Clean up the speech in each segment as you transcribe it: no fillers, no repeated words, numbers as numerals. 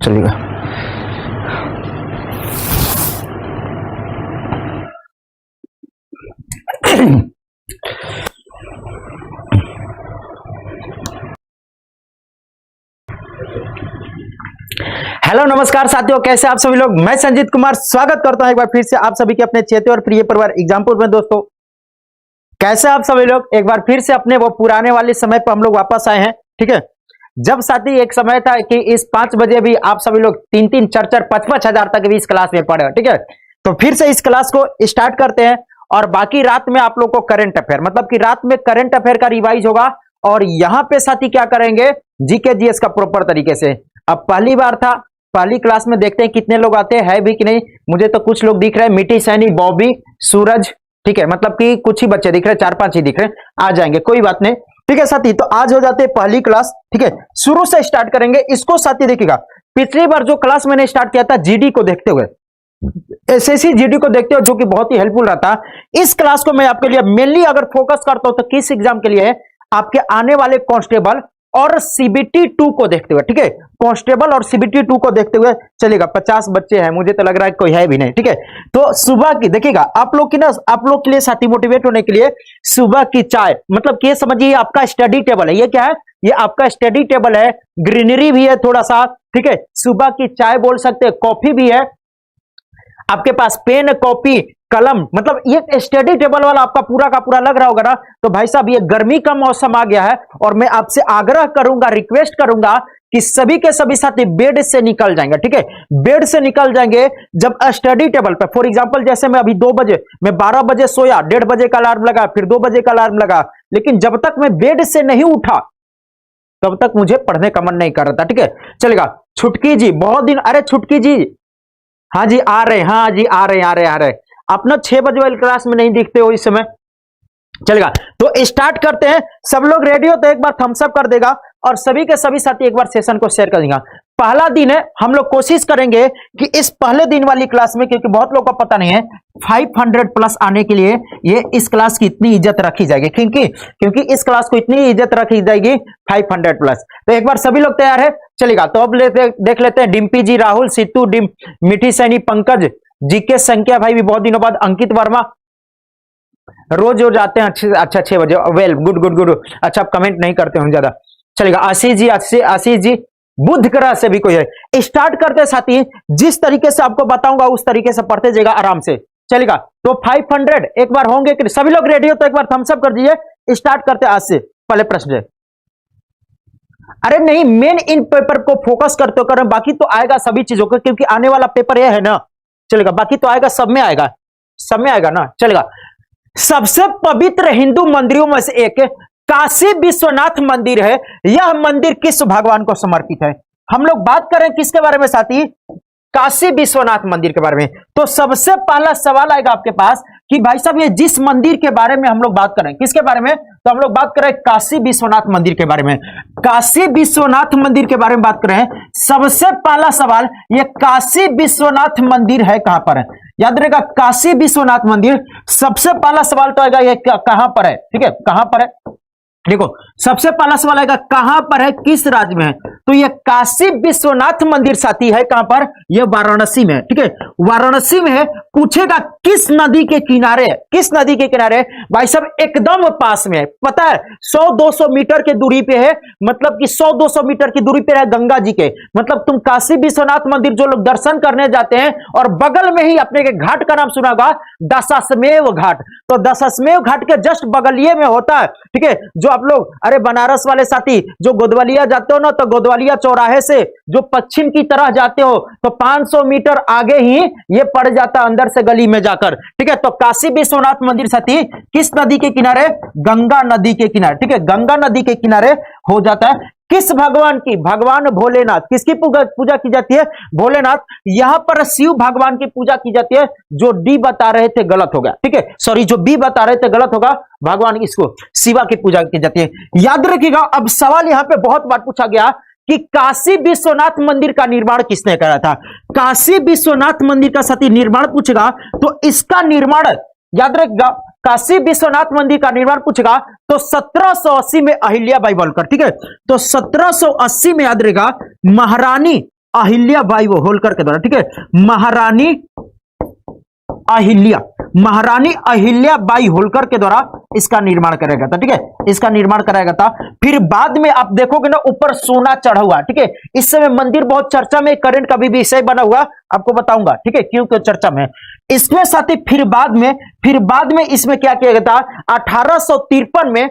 चलेगा। हेलो नमस्कार साथियों, कैसे आप सभी लोग। मैं संजीत कुमार स्वागत करता हूं एक बार फिर से आप सभी के अपने चेते और प्रिय परिवार एग्जाम्पल में। दोस्तों कैसे आप सभी लोग, एक बार फिर से अपने वो पुराने वाले समय पर हम लोग वापस आए हैं। ठीक है, जब साथी एक समय था कि इस 5 बजे भी आप सभी लोग 3-3, 4-4, 5-5 हजार तक भी इस क्लास में पढ़े। ठीक है, तो फिर से इस क्लास को स्टार्ट करते हैं और बाकी रात में आप लोग को करंट अफेयर, मतलब कि रात में करंट अफेयर का रिवाइज होगा और यहां पे साथी क्या करेंगे, जीके जीएस का प्रॉपर तरीके से। अब पहली बार था, पहली क्लास में देखते हैं कितने लोग आते हैं, है भी कि नहीं। मुझे तो कुछ लोग दिख रहे हैं, मिट्टी सैनी, बॉबी, सूरज। ठीक है, मतलब कि कुछ ही बच्चे दिख रहे हैं, 4-5 ही दिख रहे हैं, आ जाएंगे, कोई बात नहीं। ठीक है साथी, तो आज हो जाते हैं पहली क्लास। ठीक है, शुरू से स्टार्ट करेंगे इसको साथी। देखिएगा, पिछली बार जो क्लास मैंने स्टार्ट किया था जीडी को देखते हुए, एसएससी जीडी को देखते हुए, जो कि बहुत ही हेल्पफुल रहता। इस क्लास को मैं आपके लिए मेनली अगर फोकस करता हूं तो किस एग्जाम के लिए है, आपके आने वाले कांस्टेबल और सीबीटी 2 को देखते हुए। ठीक है, कांस्टेबल और सीबीटी 2 को देखते हुए चलेगा। 50 बच्चे हैं, मुझे तो लग रहा है कोई है भी नहीं। ठीक है, तो सुबह की देखिएगा, आप लोग की ना, आप लोग के लिए साथी मोटिवेट होने के लिए सुबह की चाय, मतलब कि समझिए आपका स्टडी टेबल है। ये क्या है, ये आपका स्टडी टेबल है, ग्रीनरी भी है थोड़ा सा। ठीक है, सुबह की चाय बोल सकते हैं, कॉफी भी है आपके पास, पेन, कॉपी, कलम, मतलब ये स्टडी टेबल वाला आपका पूरा का पूरा लग रहा होगा ना। तो भाई साहब, ये गर्मी का मौसम आ गया है और मैं आपसे आग्रह करूंगा, रिक्वेस्ट करूंगा कि सभी के सभी साथी बेड से निकल जाएंगे। ठीक है, बेड से निकल जाएंगे जब स्टडी टेबल पे, फॉर एग्जांपल जैसे मैं अभी 2 बजे, मैं 12 बजे सोया, 1:30 बजे का अलार्म लगा, फिर 2 बजे का अलार्म लगा, लेकिन जब तक मैं बेड से नहीं उठा तब तक मुझे पढ़ने का मन नहीं कर रहा था। ठीक है, चलेगा। छुटकी जी, बहुत दिन, अरे छुटकी जी, हाँ जी आ रहे, हाँ जी आ रहे। आप ना 6 बजे वाली क्लास में नहीं दिखते हो इस समय। चलेगा, तो स्टार्ट करते हैं। सब लोग रेडी हो तो एक बार थम्स अप कर देगा और सभी के सभी साथी एक बार सेशन को शेयर कर देगा। पहला दिन है, हम लोग कोशिश करेंगे कि इस पहले दिन वाली क्लास में, क्योंकि बहुत लोगों को पता नहीं है, 500 प्लस आने के लिए ये इस क्लास की इतनी इज्जत रखी जाएगी, क्योंकि इस क्लास को इतनी इज्जत रखी जाएगी 500 प्लस। तो एक बार सभी लोग तैयार है, चलेगा। तो अब देख लेते हैं, डिम्पी जी, राहुल, सीतू, मिठी सैनी, पंकज, जीके संख्या भाई भी बहुत दिनों बाद, अंकित वर्मा, रोज आते हैं अच्छा 6 बजे, वेल गुड। अच्छा, आप कमेंट नहीं करते हो ज्यादा, चलेगा। आशीष जी, बुध ग्रह से भी कोई है। स्टार्ट करते साथी, जिस तरीके से आपको बताऊंगा उस तरीके से पढ़ते जाएगा आराम से। चलेगा, तो 500 एक बार होंगे कि सभी लोग रेडी हो तो एक बार थम्स अप कर दीजिए। स्टार्ट करते आज से पहले प्रश्न है। अरे नहीं, मेन इन पेपर को फोकस करते हो, बाकी तो आएगा सभी चीजों को, क्योंकि आने वाला पेपर यह है ना। चलेगा, बाकी तो आएगा, सब में आएगा ना। चलेगा, सबसे पवित्र हिंदू मंदिरों में से एक काशी विश्वनाथ मंदिर है। यह मंदिर किस भगवान को समर्पित है? हम लोग बात करें किसके बारे में साथी? काशी विश्वनाथ मंदिर के बारे में। तो सबसे पहला सवाल आएगा आपके पास कि भाई साहब, ये जिस मंदिर के बारे में हम लोग बात करें, किसके बारे में? तो हम लोग बात करें काशी विश्वनाथ मंदिर के बारे में। काशी विश्वनाथ मंदिर के बारे में बात करें, सबसे पहला सवाल, ये काशी विश्वनाथ मंदिर है कहां पर है? याद रहेगा, काशी विश्वनाथ मंदिर सबसे पहला सवाल तो आएगा, ये कहां पर है? ठीक है, कहां पर है? देखो, सबसे पहला सवाल आएगा कहां पर है, किस राज्य में है? तो ये काशी विश्वनाथ मंदिर साथी है कहां पर? ये वाराणसी में। ठीक है, वाराणसी में है। पूछेगा किस नदी के किनारे है? किस नदी के किनारे? भाई साहब, एकदम पास में है। पता है, 100-200 मीटर के दूरी पे है, मतलब कि 100-200 मीटर की दूरी पे है गंगा जी के। मतलब तुम काशी विश्वनाथ मंदिर जो लोग दर्शन करने जाते हैं, और बगल में ही अपने के घाट का नाम सुना होगा, दशाश्वमेध घाट। तो दशाश्वमेध घाट के जस्ट बगलिए में होता है। ठीक है, जो आप लोग, अरे बनारस वाले साथी जो गोदवलिया जाते हो ना, तो गोदवलिया चौराहे से जो पश्चिम की तरह जाते हो, तो 500 मीटर आगे ही ये पड़ जाता अंदर से गली में जाकर। ठीक है, तो काशी विश्वनाथ मंदिर साथी किस नदी के किनारे? गंगा नदी के किनारे। ठीक है, गंगा नदी के किनारे हो जाता है। किस भगवान की? भगवान भोलेनाथ। किसकी पूजा की जाती है? भोलेनाथ। यहां पर शिव भगवान की पूजा की जाती है। जो डी बता रहे थे गलत हो गया। ठीक है, सॉरी, जो बी बता रहे थे गलत होगा। भगवान इसको शिवा की पूजा की जाती है, याद रखिएगा। अब सवाल यहां पे बहुत बार पूछा गया कि काशी विश्वनाथ मंदिर का निर्माण किसने करा था? काशी विश्वनाथ मंदिर का साथी निर्माण पूछेगा तो इसका निर्माण याद रखिएगा। काशी विश्वनाथ मंदिर का निर्माण पूछेगा तो 1780 में अहिल्याबाई होलकर। ठीक है, तो 1780 में याद रहेगा, महारानी अहिल्याबाई होलकर के द्वारा, ठीक है, महारानी अहिल्याबाई होलकर के द्वारा इसका निर्माण कराया गया था, ठीक है, इसका निर्माण कराया गया था। फिर बाद में आप देखोगे ना ऊपर सोना चढ़ा हुआ, ठीक है, इस समय मंदिर बहुत चर्चा में, करंट का भी विषय बना हुआ, आपको बताऊंगा, ठीक है, क्यों चर्चा में इसमें साथ ही फिर बाद में इसमें क्या किया गया था, 1853 में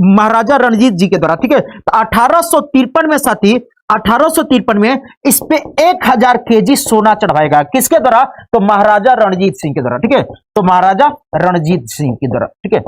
महाराजा रणजीत जी के द्वारा, ठीक है, तो 1853 में साथी 1853 में इस पे 1000 केजी सोना चढ़ाएगा, किसके द्वारा, तो महाराजा रणजीत सिंह के द्वारा, ठीक है, तो महाराजा रणजीत सिंह के द्वारा, ठीक है,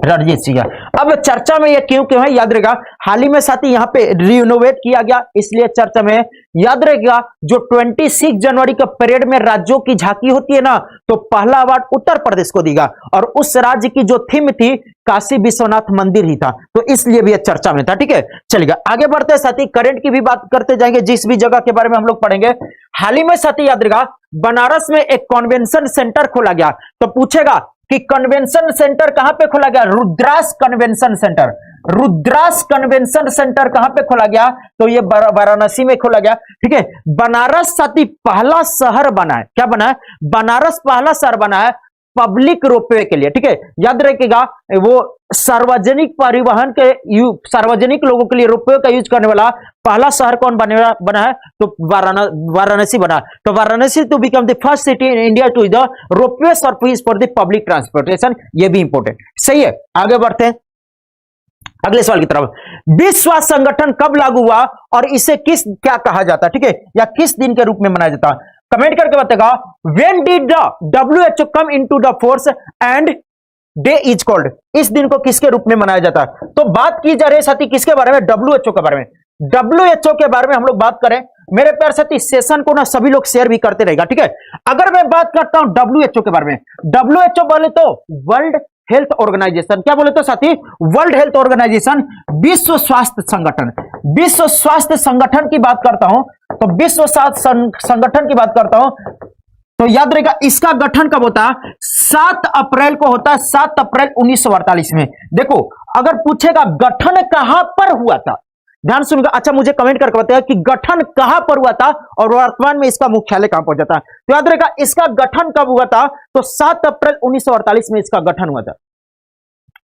रणजीत सिंह। अब चर्चा में ये क्यों है, याद रहेगा, हाल ही में साथी यहाँ पे रिनोवेट किया गया, इसलिए चर्चा में याद रहेगा। जो 26 जनवरी का परेड में राज्यों की झांकी होती है ना, तो पहला अवार्ड उत्तर प्रदेश को देगा, और उस राज्य की जो थीम थी काशी विश्वनाथ मंदिर ही था, तो इसलिए भी चर्चा में था, ठीक है। चलिएगा आगे बढ़ते हैं साथी, करंट की भी बात करते जाएंगे, जिस भी जगह के बारे में हम लोग पढ़ेंगे। हाल ही में साथी याद रहेगा, बनारस में एक कन्वेंशन सेंटर खोला गया, तो पूछेगा कि कन्वेंशन सेंटर कहां पे खोला गया, Rudras convention centre, Rudras convention centre कहां पे खोला गया, तो ये वाराणसी में खोला गया, ठीक है। बनारस साथी पहला शहर बना है, क्या बना है, बनारस पहला शहर बना है पब्लिक रोपवे के लिए, ठीक है, याद रखिएगा, वो सार्वजनिक परिवहन के सार्वजनिक लोगों के लिए रोपवे का यूज करने वाला पहला शहर कौन बना है, तो वाराणसी बना। तो Varanasi to become the first city in India to the ropeway service for the public transportation, ये भी इंपॉर्टेंट, सही है। आगे बढ़ते हैं अगले सवाल की तरफ। विश्व स्वास्थ्य संगठन कब लागू हुआ और इसे क्या कहा जाता है, ठीक है, या किस दिन के रूप में मनाया जाता है, कमेंट करके बताएगा। When did the WHO come into the force and day is called, इस दिन को किसके रूप में मनाया जाता है, तो बात की जा रही है साथी किसके बारे में, WHO के बारे में। WHO के बारे में हम लोग बात करें, मेरे प्यार साथी सेशन को ना सभी लोग शेयर भी करते रहेगा, ठीक है। अगर मैं बात करता हूं WHO के बारे में, WHO बोले तो वर्ल्ड हेल्थ ऑर्गेनाइजेशन, क्या बोले तो साथी, वर्ल्ड हेल्थ ऑर्गेनाइजेशन, विश्व स्वास्थ्य संगठन, विश्व स्वास्थ्य संगठन की बात करता हूं, तो विश्व स्वास्थ्य संगठन की बात करता हूं, तो याद रहेगा इसका गठन कब होता है, 7 अप्रैल को होता है, 7 अप्रैल 1948 में। देखो अगर पूछेगा गठन कहां पर हुआ था, ध्यान सुनिएगा, अच्छा मुझे कमेंट करके बताइए कि गठन कहां पर हुआ था और वर्तमान में इसका मुख्यालय कहां पर जाता है, तो याद रहेगा इसका गठन कब हुआ था, तो 7 अप्रैल 1948 में इसका गठन हुआ था,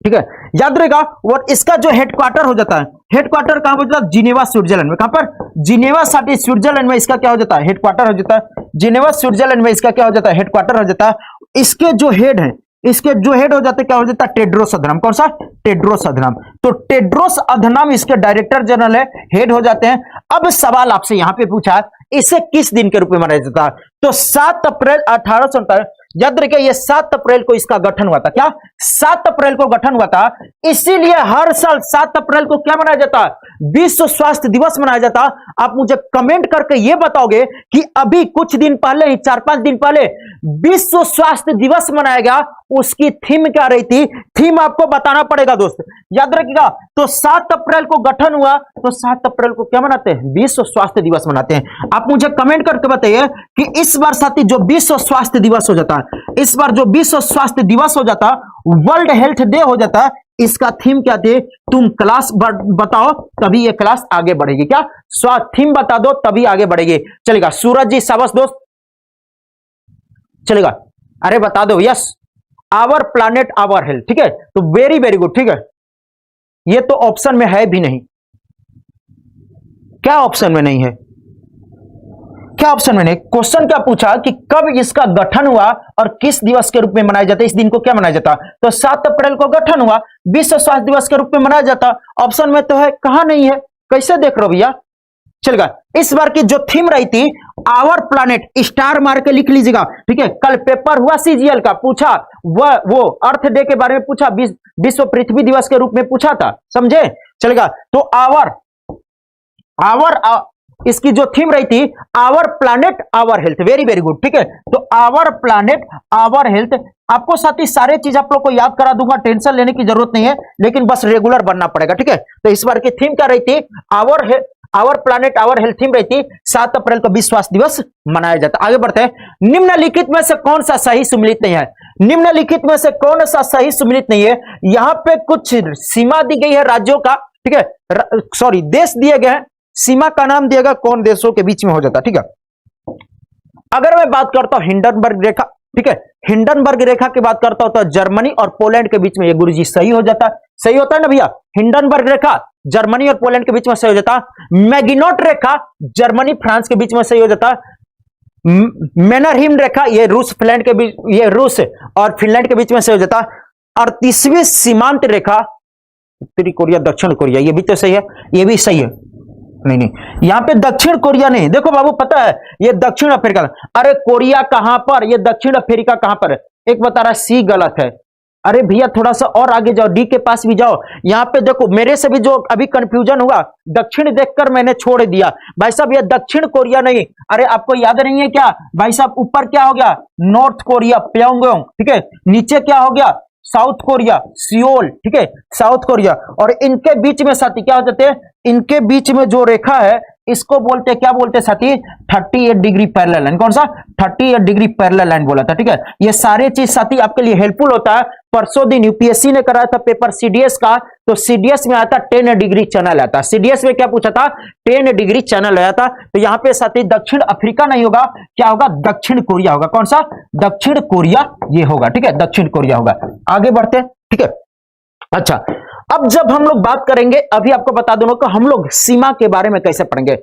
ठीक है, याद रहेगा। और इसका जो हेडक्वार्टर हो जाता है, हेडक्वार्टर कहां हो जाता है, जिनेवा स्विट्जरलैंड में, कहां पर, जिनेवा साथी स्विट्जरलैंड में इसका क्या हो जाता है, हेडक्वार्टर हो जाता है, जिनेवा स्विट्जरलैंड में इसका क्या हो जाता है, हेडक्वार्टर हो जाता है। इसके जो हेड है, इसके जो हेड हो जाते क्या हो जाता है, टेड्रोस अधनम, कौन सा, टेड्रोस अधनम, तो टेड्रोस अधनम इसके डायरेक्टर जनरल है, हेड हो जाते हैं। अब सवाल आपसे यहां पे पूछा इसे किस दिन के रूप में मनाया जाता है, तो 7 अप्रैल 1847, याद रखिए ये 7 अप्रैल को इसका गठन हुआ था, क्या 7 अप्रैल को गठन हुआ था, इसीलिए हर साल 7 अप्रैल को क्या मनाया जाता है, विश्व स्वास्थ्य दिवस मनाया जाता। आप मुझे कमेंट करके ये बताओगे कि अभी कुछ दिन पहले, 4-5 दिन पहले विश्व स्वास्थ्य दिवस मनाया गया, उसकी थीम क्या रही थी, थीम आपको बताना पड़ेगा दोस्त, याद रखिएगा। तो 7 अप्रैल को गठन हुआ, तो 7 अप्रैल को क्या मनाते हैं, विश्व स्वास्थ्य दिवस मनाते हैं। आप मुझे कमेंट करके बताइए कि इस बार साथी जो विश्व स्वास्थ्य दिवस हो जाता है, इस बार जो विश्व स्वास्थ्य दिवस हो जाता, वर्ल्ड हेल्थ डे हो जाता, इसका थीम क्या थे, तुम क्लास बताओ तभी ये क्लास आगे बढ़ेगी, क्या स्वास्थ्य थीम बता दो तभी आगे बढ़ेगी। चलेगा सूरज जी, शाबाश दोस्त, चलेगा, अरे बता दो, yes, our planet our health, ठीक है, तो वेरी वेरी गुड, ठीक है। ये तो ऑप्शन में है भी नहीं, क्या ऑप्शन में नहीं है, क्या ऑप्शन में नहीं, क्वेश्चन क्या पूछा कि कब इसका गठन हुआ और किस दिवस के रूप में मनाया जाता है, इस दिन को क्या मनाया जाता, तो 7 अप्रैल को गठन हुआ, विश्व स्वास्थ्य दिवस के रूप में मनाया जाता। ऑप्शन में तो है, कहां नहीं है, कैसे देख रहे हो भैया। चलेगा, इस बार की जो थीम रही थी आवर प्लैनेट, स्टार मार के लिख लीजिएगा, ठीक है। कल पेपर हुआ सीजीएल का, पूछा वो अर्थ डे के बारे में पूछा, विश्व पृथ्वी दिवस के रूप में पूछा था, समझे। चलेगा, तो आवर इसकी जो थीम रही थी our planet our health, very very good, ठीक है। तो आवर प्लैनेट आवर हेल्थ, आपको साथ ही सारे चीज आप लोग को याद करा दूंगा, टेंशन लेने की जरूरत नहीं है, लेकिन बस रेगुलर बनना पड़ेगा, ठीक है। तो इस बार की थीम क्या रही थी, our planet our health theme रही थी, 7 अप्रैल को विश्व स्वास्थ्य दिवस मनाया जाता। आगे बढ़ते हैं, निम्नलिखित में से कौन सा सही सुमिलित नहीं है, निम्नलिखित में से कौन सा सही सुमिलित नहीं है। यहां पे कुछ सीमा दी गई है राज्यों का, ठीक है, सॉरी देश दिए गए हैं, सीमा का नाम दिएगा कौन देशों के बीच में हो जाता, ठीक है। अगर मैं बात करता हूं हिंडनबर्ग रेखा, ठीक है, हिंडनबर्ग रेखा की बात करता हूं तो जर्मनी और पोलैंड के बीच में, ये गुरुजी सही हो जाता है, सही होता है ना भैया। हिंडनबर्ग रेखा जर्मनी और पोलैंड के बीच में सही हो जाता। मैगिनोट रेखा जर्मनी फ्रांस के बीच में सही हो जाता। मैनरहिम रेखा ये रूस फिनलैंड के बीच, ये रूस और फिनलैंड के बीच में सही हो जाता। 38वीं सीमांत रेखा उत्तरी कोरिया दक्षिण कोरिया, ये भी तो सही है, ये भी सही है। नहीं, यहां पे दक्षिण कोरिया नहीं, देखो बाबू पता है ये दक्षिण अफ्रीका। अरे कोरिया कहां पर, ये दक्षिण अफ्रीका कहां पर है? एक बता रहा सी गलत है। अरे भैया थोड़ा सा और आगे जाओ, डी के पास भी जाओ। यहां पे देखो मेरे से भी जो अभी कंफ्यूजन हुआ, दक्षिण देखकर मैंने छोड़ दिया भाई साहब, ये दक्षिण कोरिया नहीं। अरे आपको याद नहीं है क्या भाई साहब, ऊपर क्या हो गया? नॉर्थ कोरिया प्योंगयांग, ठीक है, नीचे क्या हो गया? साउथ कोरिया सियोल, ठीक है, साउथ कोरिया। और इनके बीच में साथी क्या हो जाते हैं? इनके बीच में जो रेखा है इसको बोलते क्या बोलते हैं साथी? 38 डिग्री पैरेलल लाइन। कौन सा? 38 डिग्री पैरेलल लाइन बोला था, ठीक है। ये सारे चीज साथी आपके लिए हेल्पफुल होता है। परसों दिन यूपीएससी ने कराया था पेपर सीडीएस का, तो सीडीएस में आता 10 डिग्री चैनल आता। सीडीएस में क्या पूछा था? 10 डिग्री चैनल आया था। तो यहां पे साथी दक्षिण अफ्रीका नहीं होगा, क्या होगा? दक्षिण कोरिया होगा। कौन सा? दक्षिण कोरिया ये होगा, ठीक है, दक्षिण कोरिया होगा। आगे बढ़ते हैं, ठीक है। अच्छा, अब जब हम लोग बात करेंगे, अभी आपको बता दूं कि हम लोग सीमा के बारे में कैसे पढ़ेंगे।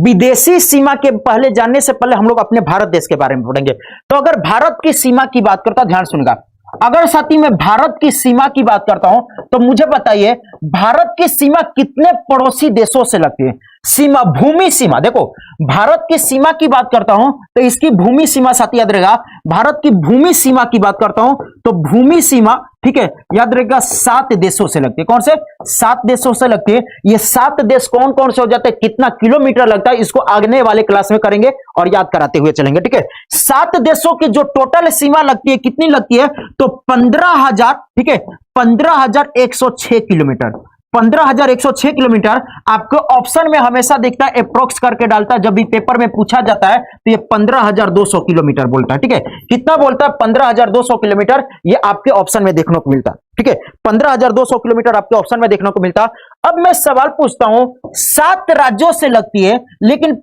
विदेशी सीमा के पहले जानने से पहले हम लोग अपने भारत देश के बारे में पढ़ेंगे। तो अगर भारत की सीमा की बात करता, ध्यान सुनिएगा, अगर साथी मैं भारत की सीमा की बात करता हूं तो मुझे बताइए भारत की सीमा कितने पड़ोसी देशों से लगती है? सीमा, भूमि सीमा, देखो भारत की सीमा की बात करता हूं तो इसकी भूमि सीमा साथी याद रहेगा। भारत की भूमि सीमा की बात करता हूं तो भूमि सीमा, ठीक है, याद रहेगा 7 देशों से लगती है। कौन से? 7 देशों से लगती है। ये 7 देश कौन कौन से हो जाते हैं, कितना किलोमीटर लगता है, इसको आगने वाले क्लास में करेंगे और याद कराते हुए चलेंगे, ठीक है। 7 देशों की जो टोटल सीमा लगती है कितनी लगती है? तो 15,000, ठीक है, 15,106 किलोमीटर। 15,106 किलोमीटर आपको ऑप्शन में हमेशा दिखता है, अप्रोक्स करके डालता है। जब भी पेपर में पूछा जाता है तो ये 15,200 किलोमीटर बोलता है, ठीक है। कितना बोलता है? 15,200 किलोमीटर, ये आपके ऑप्शन में देखने को मिलता है, ठीक है। 15,200 किलोमीटर आपके ऑप्शन में देखने को मिलता। अब मैं सवाल पूछता हूं, 7 राज्यों से लगती है, लेकिन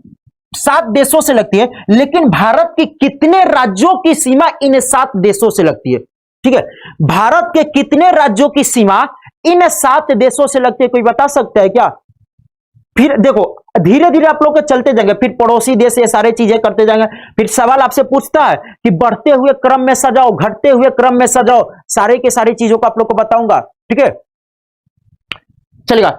7 देशों से लगती है, लेकिन भारत की कितने राज्यों की सीमा इन 7 देशों से लगती है? ठीक है, भारत के कितने राज्यों की सीमा इन 7 देशों से लगती है? कोई बता सकता है क्या? फिर देखो धीरे धीरे आप लोग चलते जाएंगे, फिर पड़ोसी देश ये सारे चीजें करते जाएंगे। फिर सवाल आपसे पूछता है कि बढ़ते हुए क्रम में सजाओ, घटते हुए क्रम में सजाओ, सारे के सारी चीजों को आप लोग को बताऊंगा, ठीक है, चलेगा।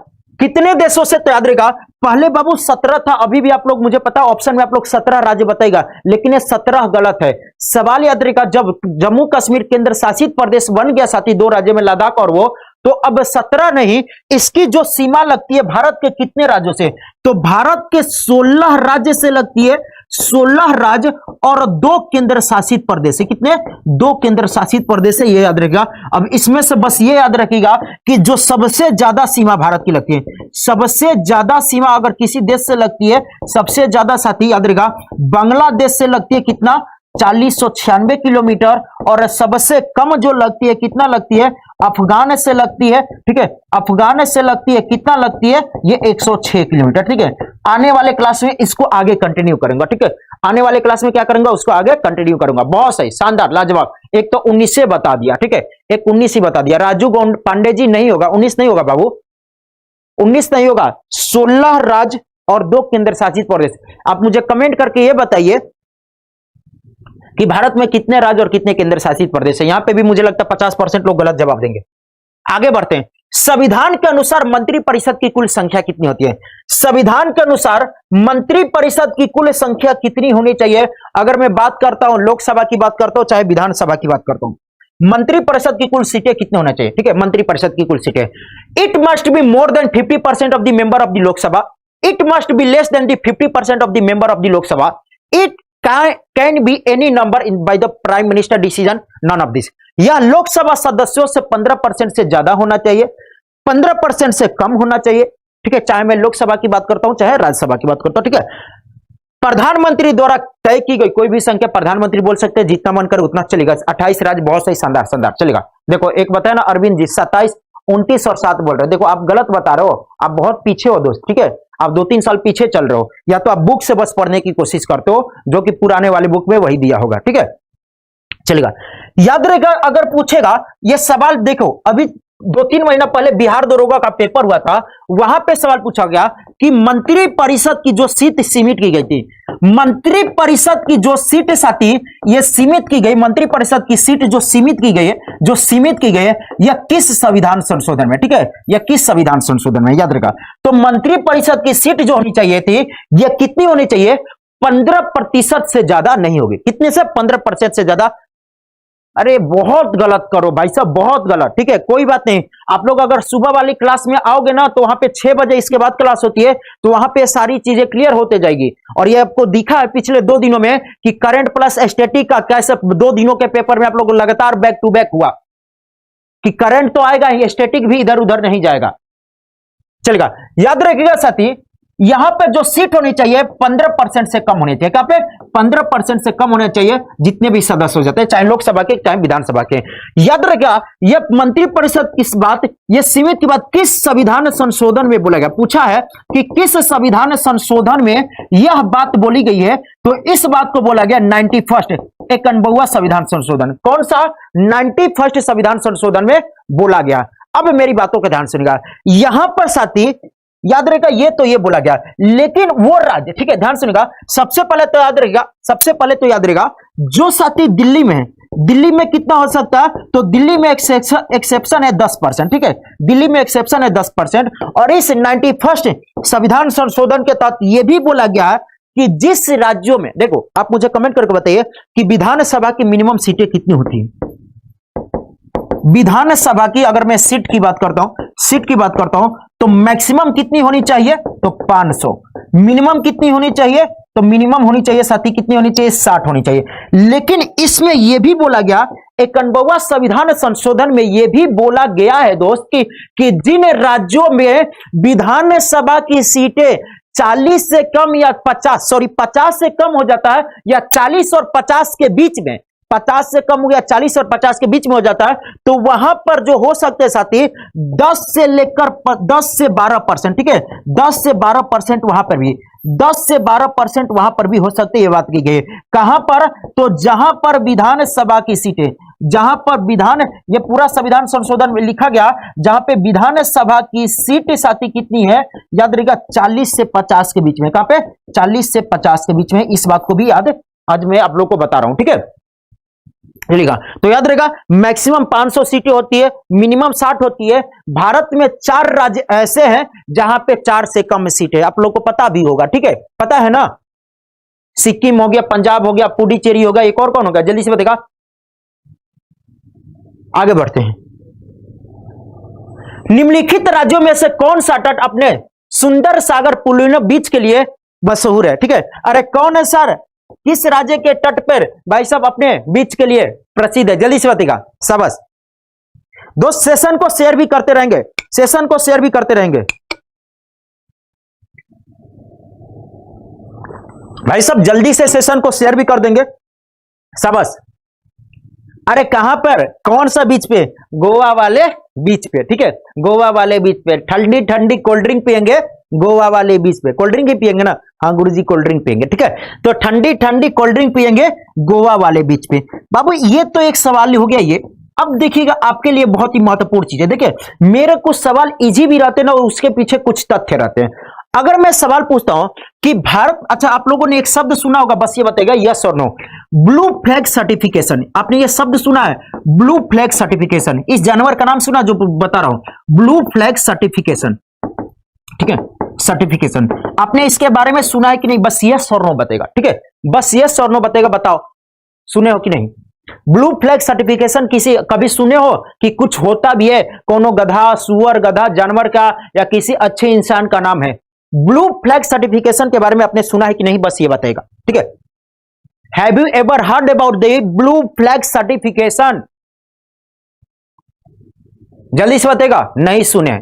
कितने देशों से? तो याद रहेगा पहले बाबू 17 था, अभी भी आप लोग, मुझे पता ऑप्शन में आप लोग 17 राज्य बताएगा, लेकिन ये 17 गलत है। सवाल याद रहेगा जब जम्मू कश्मीर केंद्र शासित प्रदेश बन गया साथी, 2 राज्य में लद्दाख और वो, तो अब 17 नहीं, इसकी जो सीमा लगती है भारत के कितने राज्यों से? तो भारत के 16 राज्य से लगती है, 16 राज्य और 2 केंद्र शासित प्रदेश है। कितने? 2 केंद्र शासित प्रदेश है, ये याद रखिएगा। अब इसमें से बस ये याद रखिएगा कि जो सबसे ज्यादा सीमा भारत की लगती है, सबसे ज्यादा सीमा अगर किसी देश से लगती है, सबसे ज्यादा साथी याद रखिएगा बांग्लादेश से लगती है। कितना? 4096 किलोमीटर। और सबसे कम जो लगती है, कितना लगती है? अफगान से लगती है, ठीक है, अफगान से लगती है, कितना लगती है? ये 106 किलोमीटर, ठीक है। आने वाले क्लास में इसको आगे कंटिन्यू करूंगा, ठीक है, आने वाले क्लास में क्या करूंगा, उसको आगे कंटिन्यू करूंगा। बहुत सही, शानदार, लाजवाब। एक तो 19 से बता दिया, ठीक है, एक 19 ही बता दिया। राजू पांडे जी नहीं होगा, 19 नहीं होगा बाबू, 19 नहीं होगा, 16 राज्य और 2 केंद्र शासित प्रदेश। आप मुझे कमेंट करके ये बताइए कि भारत में कितने राज्य और कितने केंद्र शासित प्रदेश है। यहां पे भी मुझे लगता है 50% लोग गलत जवाब देंगे। आगे बढ़ते हैं। संविधान के अनुसार मंत्रिपरिषद की कुल संख्या कितनी होती है? संविधान के अनुसार मंत्रिपरिषद की कुल संख्या कितनी होनी चाहिए? अगर मैं बात करता हूं लोकसभा की बात करता हूं, चाहे विधानसभा की बात करता हूं, मंत्रिपरिषद की कुल सीटें कितनी होना चाहिए? ठीक है, मंत्रिपरिषद की कुल सीटें, it must be more than 50% of the member of the Lok Sabha, it must be less than the 50% of the member of the Lok Sabha, it can be any number in by the prime minister decision, none of this. या लोकसभा सदस्यों से 15% से ज्यादा होना चाहिए, 15% से कम होना चाहिए, ठीक है, चाहे मैं लोकसभा की बात करता हूं चाहे राज्यसभा की बात करता हूं, ठीक है। प्रधानमंत्री द्वारा तय की गई कोई भी संख्या प्रधानमंत्री बोल सकते हैं, जितना मन करे उतना चलेगा। 28 राज्य, बहुत सही, शानदार शानदार, चलेगा। देखो एक बताया ना अरविंद जी 27 29 और 7 बोल रहे हो। देखो आप गलत बता रहे हो, आप बहुत पीछे हो दोस्त, ठीक है, आप 2-3 साल पीछे चल रहे हो, या तो आप बुक से बस पढ़ने की कोशिश करते हो जो कि पुराने वाले बुक में वही दिया होगा, ठीक है, चलेगा। याद रहेगा, अगर पूछेगा ये सवाल, देखो अभी 2-3 महीना पहले बिहार दरोगा का पेपर हुआ था, वहां पे सवाल पूछा गया कि मंत्री परिषद की जो सीट सीमित की गई थी, मंत्री परिषद की जो सीट साथी ये सीमित की गई, मंत्री परिषद की सीट जो सीमित की गई है, जो सीमित की गई है, यह किस संविधान संशोधन में, ठीक है, यह किस संविधान संशोधन में, याद रखा। तो मंत्री परिषद की सीट जो होनी चाहिए थी, यह कितनी होनी चाहिए, 15% से ज्यादा नहीं होगी। कितने से, 15% से ज्यादा। अरे बहुत गलत करो भाई साहब, बहुत गलत, ठीक है, कोई बात नहीं। आप लोग अगर सुबह वाली क्लास में आओगे ना, तो वहां पे 6 बजे इसके बाद क्लास होती है, तो वहां पे सारी चीजें क्लियर होते जाएगी। और ये आपको दिखा है पिछले 2 दिनों में कि करंट प्लस स्टैटिक का कैसे 2 दिनों के पेपर में आप लोग लगातार बैक टू बैक हुआ कि करंट तो आएगा ही, स्टैटिक भी इधर उधर नहीं जाएगा, चलेगा। याद रखिएगा साथी, यहां पर जो सीट होनी चाहिए 15% से कम होनी चाहिए। कहां पे, 15% से कम होने चाहिए जितने भी सदस्य हो जाते हैं, चाहे लोकसभा के चाहे विधानसभा के। याद रखिएगा, यह मंत्री परिषद किस बात, यह सीमित की बात किस संविधान संशोधन में बोला गया, पूछा है कि किस संविधान संशोधन में यह बात बोली गई है, तो इस बात को बोला गया 91 91वां संविधान संशोधन। कौन सा, 91 संविधान संशोधन में बोला गया। अब मेरी बातों का ध्यान सुनिएगा, यहां पर साथी याद रहेगा, ये तो ये बोला गया, लेकिन वो राज्य, ठीक है, ध्यान सुनिएगा, सबसे पहले तो याद रहेगा, सबसे पहले तो याद रहेगा, जो साथी दिल्ली में है, दिल्ली में कितना हो सकता है, तो दिल्ली में एक्सेप्शन है 10%, ठीक है, दिल्ली में एक्सेप्शन है 10%। और इस 91 संविधान संशोधन के तहत यह भी बोला गया है कि जिस राज्यों में, देखो आप मुझे कमेंट करके बताइए कि विधानसभा की मिनिमम सीटें कितनी होती है। विधानसभा की अगर मैं सीट की बात करता हूं, सीट की बात करता हूं, तो मैक्सिमम कितनी होनी चाहिए, तो 500। मिनिमम कितनी होनी चाहिए, तो मिनिमम होनी चाहिए साथी कितनी होनी चाहिए, 60 होनी चाहिए। लेकिन इसमें यह भी बोला गया, 91वां संविधान संशोधन में यह भी बोला गया है दोस्त कि जिन राज्यों में विधानसभा की सीटें 40 से कम या 50 से कम हो जाता है, या 40 और 50 के बीच में, 50 से कम हो गया, 40 और 50 के बीच में हो जाता है, तो वहां पर जो हो सकते हैं साथी 10 से लेकर 10 से 12%, ठीक है, 10 से 12% वहां पर भी, 10 से 12% वहां पर भी हो सकते, ये बात की गई। कहां पर, तो जहां पर विधानसभा की सीटें, जहां पर विधान, ये पूरा संविधान संशोधन में लिखा गया, जहां पे विधानसभा की सीट साथी कितनी है, याद रहेगा 40 से 50 के बीच में। कहां पे, 40 से 50 के बीच में। इस बात को भी याद आज मैं आप लोग को बता रहा हूं, ठीक है, चलेगा। तो याद रहेगा, मैक्सिमम 500 सीटें होती है, मिनिमम 60 होती है। भारत में 4 राज्य ऐसे हैं जहां पे 4 से कम सीटें, आप लोग को पता भी होगा, ठीक है, पता है ना, सिक्किम हो गया, पंजाब हो गया, पुडुचेरी हो गया, एक और कौन होगा, जल्दी से बताएगा, आगे बढ़ते हैं। निम्नलिखित राज्यों में से कौन सा तट अपने सुंदर सागर पुलिनो बीच के लिए मशहूर है, ठीक है, अरे कौन है सर, किस राज्य के तट पर भाई साहब अपने बीच के लिए प्रसिद्ध है, जल्दी से बताइएगा, शाबाश दोस्त। सेशन को शेयर भी करते रहेंगे, सेशन को शेयर भी करते रहेंगे भाई साहब, जल्दी से सेशन को शेयर भी कर देंगे, शाबाश। अरे कहां पर, कौन सा बीच पे, गोवा वाले बीच पे, ठीक है, गोवा वाले बीच पे ठंडी ठंडी कोल्ड ड्रिंक पियेंगे, गोवा वाले बीच पे कोल्ड ड्रिंक ही पियेंगे ना, हाँ गुरुजी कोल्ड ड्रिंक पियेंगे, ठीक है, तो ठंडी ठंडी कोल्ड ड्रिंक पियेंगे गोवा वाले बीच पे। बाबू ये तो एक सवाल हो गया ये। अब देखिएगा आपके लिए बहुत ही महत्वपूर्ण चीज है, देखिए मेरे कुछ सवाल इजी भी रहते हैं ना, उसके पीछे कुछ तथ्य रहते हैं। अगर मैं सवाल पूछता हूं कि भारत, अच्छा आप लोगों ने एक शब्द सुना होगा, बस ये बताएगा यस और नो, ब्लू फ्लैग सर्टिफिकेशन, आपने ये शब्द सुना है, ब्लू फ्लैग सर्टिफिकेशन, इस जानवर का नाम सुना जो बता रहा हूं, ब्लू फ्लैग सर्टिफिकेशन, ठीक है, सर्टिफिकेशन, आपने इसके बारे में सुना है कि नहीं, बस यस और नो बताएगा, ठीक है, बस यस और नो बताएगा, बताओ सुने हो कि नहीं। ब्लू फ्लैग सर्टिफिकेशन किसी कभी सुने हो कि कुछ होता भी है, कोनो गधा, सुअर, गधा जानवर का या किसी अच्छे इंसान का नाम है। ब्लू फ्लैग सर्टिफिकेशन के बारे में आपने सुना है कि नहीं, बस ये बताएगा, ठीक है। Have you ever heard about the blue flag certification, जल्दी से बताएगा, नहीं सुने,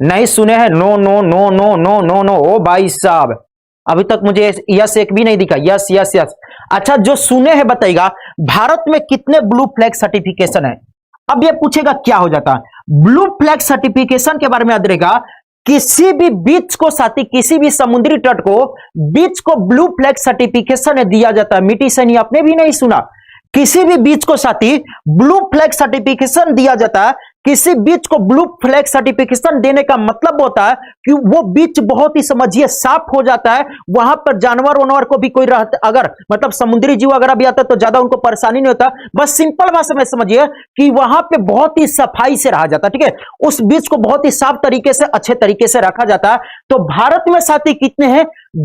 नहीं सुने हैं, no no no no no no no, ओ भाई साहब अभी तक मुझे यस एक भी नहीं दिखा, यस यस यस। अच्छा जो सुने हैं बताइएगा, भारत में कितने ब्लू फ्लैग सर्टिफिकेशन है, अब ये पूछेगा क्या हो जाता है। ब्लू फ्लैग सर्टिफिकेशन के बारे में याद रहेगा, किसी भी बीच को साथी, किसी भी समुद्री तट को बीच को ब्लू फ्लैग सर्टिफिकेशन दिया जाता है। मिट्टी सैनी आपने भी नहीं सुना, किसी भी बीच को साथी ब्लू फ्लैग सर्टिफिकेशन दिया जाता है। किसी बीच को ब्लू फ्लैग सर्टिफिकेशन देने का मतलब होता है कि वो बीच बहुत ही समझिए साफ हो जाता है, वहां पर जानवर वानवर को भी कोई रहता, अगर मतलब समुद्री जीव अगर भी आता है तो ज्यादा उनको परेशानी नहीं होता। बस सिंपल भाषा में समझिए कि वहां पे बहुत ही सफाई से रहा जाता है, ठीक है, उस बीच को बहुत ही साफ तरीके से अच्छे तरीके से रखा जाता है। तो भारत में साथी कितने हैं,